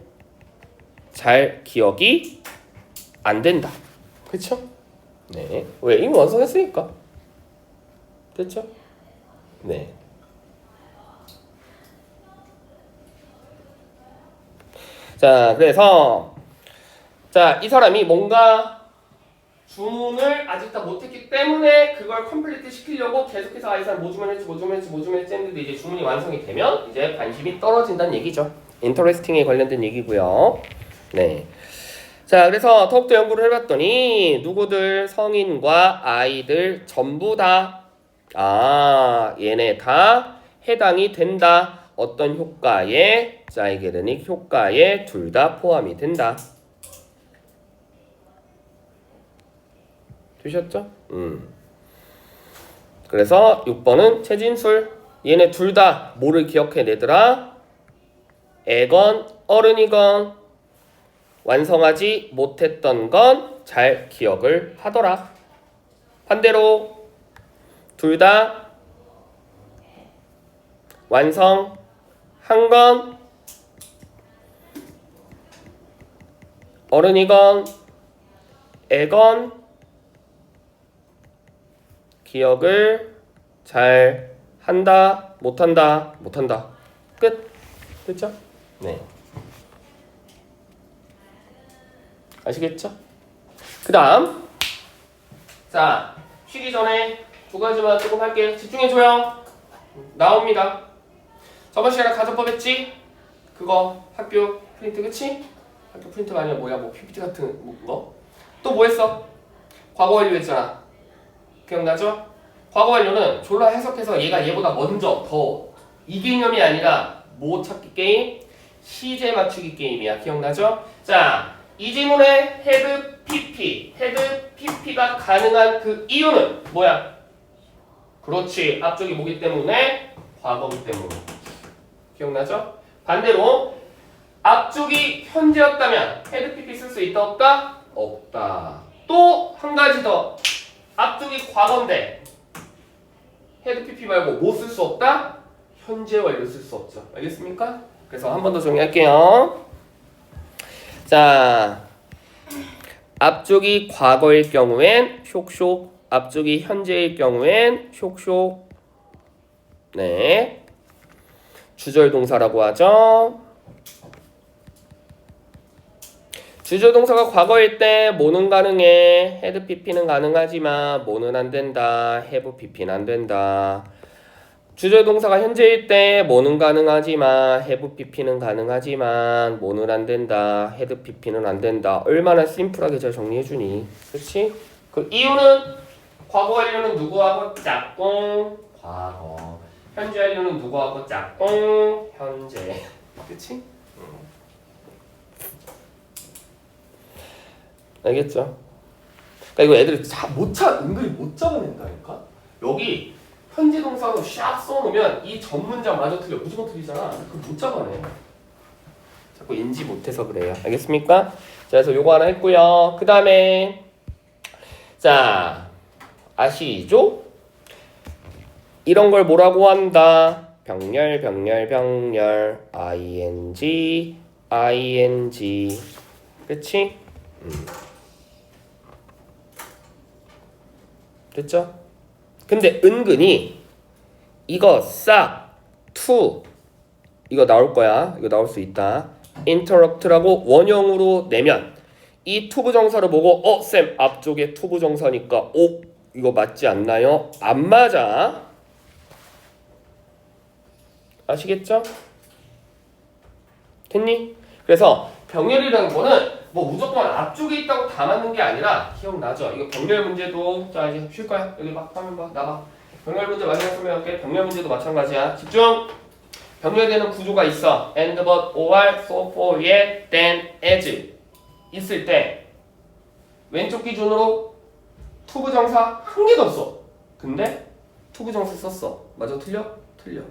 [SPEAKER 1] 잘 기억이 안 된다. 그쵸? 네. 왜? 이미 완성했으니까. 됐죠? 네. 자, 그래서 자, 이 사람이 뭔가 주문을 아직 다 못했기 때문에 그걸 컴플리트 시키려고 계속해서 이 사람 뭐 주문했지 했는데 이제 주문이 완성이 되면 이제 관심이 떨어진다는 얘기죠. 인터레스팅에 관련된 얘기고요. 네. 자, 그래서 더욱더 연구를 해봤더니 누구들 성인과 아이들 전부 다 얘네 다 해당이 된다. 어떤 효과에 자이게르닉 효과에 둘 다 포함이 된다. 되셨죠? 그래서 6번은 최진술. 얘네 둘 다 뭐를 기억해내더라? 애건 어른이건 완성하지 못했던 건 잘 기억을 하더라. 반대로 둘 다 완성한 건 어른이건 애건 기억을 잘 한다, 못한다, 못한다. 끝. 됐죠? 네. 아시겠죠? 그 다음 자, 쉬기 전에 두 가지만 조금 할게요. 집중해줘요. 나옵니다. 저번 시간에 가정법 했지? 그거 학교 프린트 그치? 학교 프린트가 아니라 뭐야 뭐 PPT 같은 거? 또 뭐 했어? 과거 완료 했잖아. 기억나죠? 과거 완료는 졸라 해석해서 얘가 얘보다 먼저 더 이 개념이 아니라 뭐 찾기 게임? 시제 맞추기 게임이야. 기억나죠? 자, 이 지문에 헤드 PP가 가능한 그 이유는 뭐야? 그렇지. 앞쪽이 뭐기 때문에? 과거기 때문에. 기억나죠? 반대로 앞쪽이 현재였다면 헤드 PP 쓸 수 있다 없다? 없다. 또 한 가지 더. 앞쪽이 과거인데 헤드 PP 말고 뭐 쓸 수 없다? 현재 완료 쓸 수 없죠. 알겠습니까? 그래서 한 번 더 정리할게요. 자, 앞쪽이 과거일 경우엔 쇽쇽, 앞쪽이 현재일 경우엔 쇽쇽. 네, 주절 동사라고 하죠. 주절 동사가 과거일 때 뭐는 가능해? 헤드 PP는 가능하지만 뭐는 안 된다. have PP는 안 된다. 주절 동사가 현재일 때 뭐는 가능하지만 have PP는 가능하지만 뭐는 안 된다. head PP는 안 된다. 얼마나 심플하게 잘 정리해주니. 그렇지? 그 이유는 과거 완료는 누구하고 짝꿍 과거. 현재 완료는 누구하고 짝꿍 현재. 그렇지? 알겠죠? 그러니까 이거 애들이 은근히 못 잡아낸다니까? 여기 현재 동사로 샥 써놓으면 이 전 문장 마저 틀려. 무조건 틀리잖아. 그럼 못 잡아내. 자꾸 인지 못해서 그래요. 알겠습니까? 자, 그래서 요거 하나 했고요. 그 다음에 자, 아시죠? 이런 걸 뭐라고 한다? 병렬 ing 그치? 됐죠? 근데 은근히 이거 싹 to 이거 나올 거야. 이거 나올 수 있다. interrupt라고 원형으로 내면 이 to 부정사를 보고 쌤 앞쪽에 to 부정사니까 이거 맞지 않나요? 안 맞아. 아시겠죠? 됐니? 그래서 병렬이라는 거는 뭐 무조건 앞쪽에 있다고 다 맞는 게 아니라 기억나죠? 이거 병렬 문제도 자 이제 쉴 거야. 여기 막 화면 봐. 나봐. 병렬 문제 마지막 설명할게. 병렬 문제도 마찬가지야. 집중! 병렬되는 구조가 있어. and, but, or, so, for, yet, then, as 있을 때 왼쪽 기준으로 to 부정사 한 개도 없어. 근데 to 부정사 썼어. 맞아? 틀려? 틀려.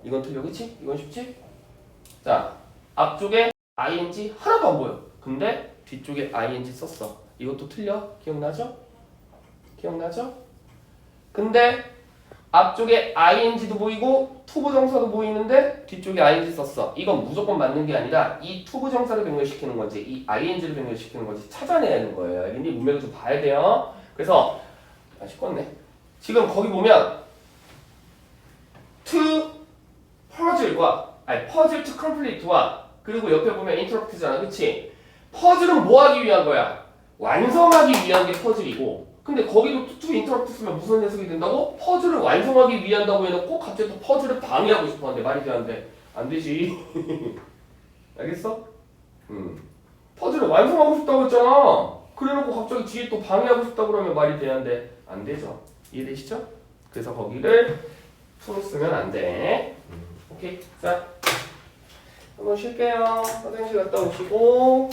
[SPEAKER 1] 이건 틀려. 그치? 이건 쉽지? 자, 앞쪽에 ing 하나도 안 보여. 근데 뒤쪽에 ing 썼어. 이것도 틀려? 기억나죠? 기억나죠? 근데 앞쪽에 ing도 보이고 투부정사도 보이는데 뒤쪽에 ing 썼어. 이건 무조건 맞는 게 아니라 이 투부정사를 병렬시키는 건지 이 ing를 병렬시키는 건지 찾아내야 하는 거예요. 알겠니? 문맥을 좀 봐야 돼요. 그래서 쉽겠네. 지금 거기 보면 to puzzle과 puzzle to complete와 그리고 옆에 보면 interrupt잖아. 그치? 퍼즐은 뭐 하기 위한 거야? 완성하기 위한 게 퍼즐이고 근데 거기도 to interrupt 쓰면 무슨 해석이 된다고? 퍼즐을 완성하기 위한다고 해놓고 갑자기 또 퍼즐을 방해하고 싶었는데 말이 되는데 안 되지. 알겠어? 퍼즐을 완성하고 싶다고 했잖아. 그래놓고 갑자기 뒤에 또 방해하고 싶다고 그러면 말이 되는데 안 되죠. 이해되시죠? 그래서 거기를 to 쓰면 안 돼. 오케이. 자, 한번 쉴게요. 화장실 갔다 오시고.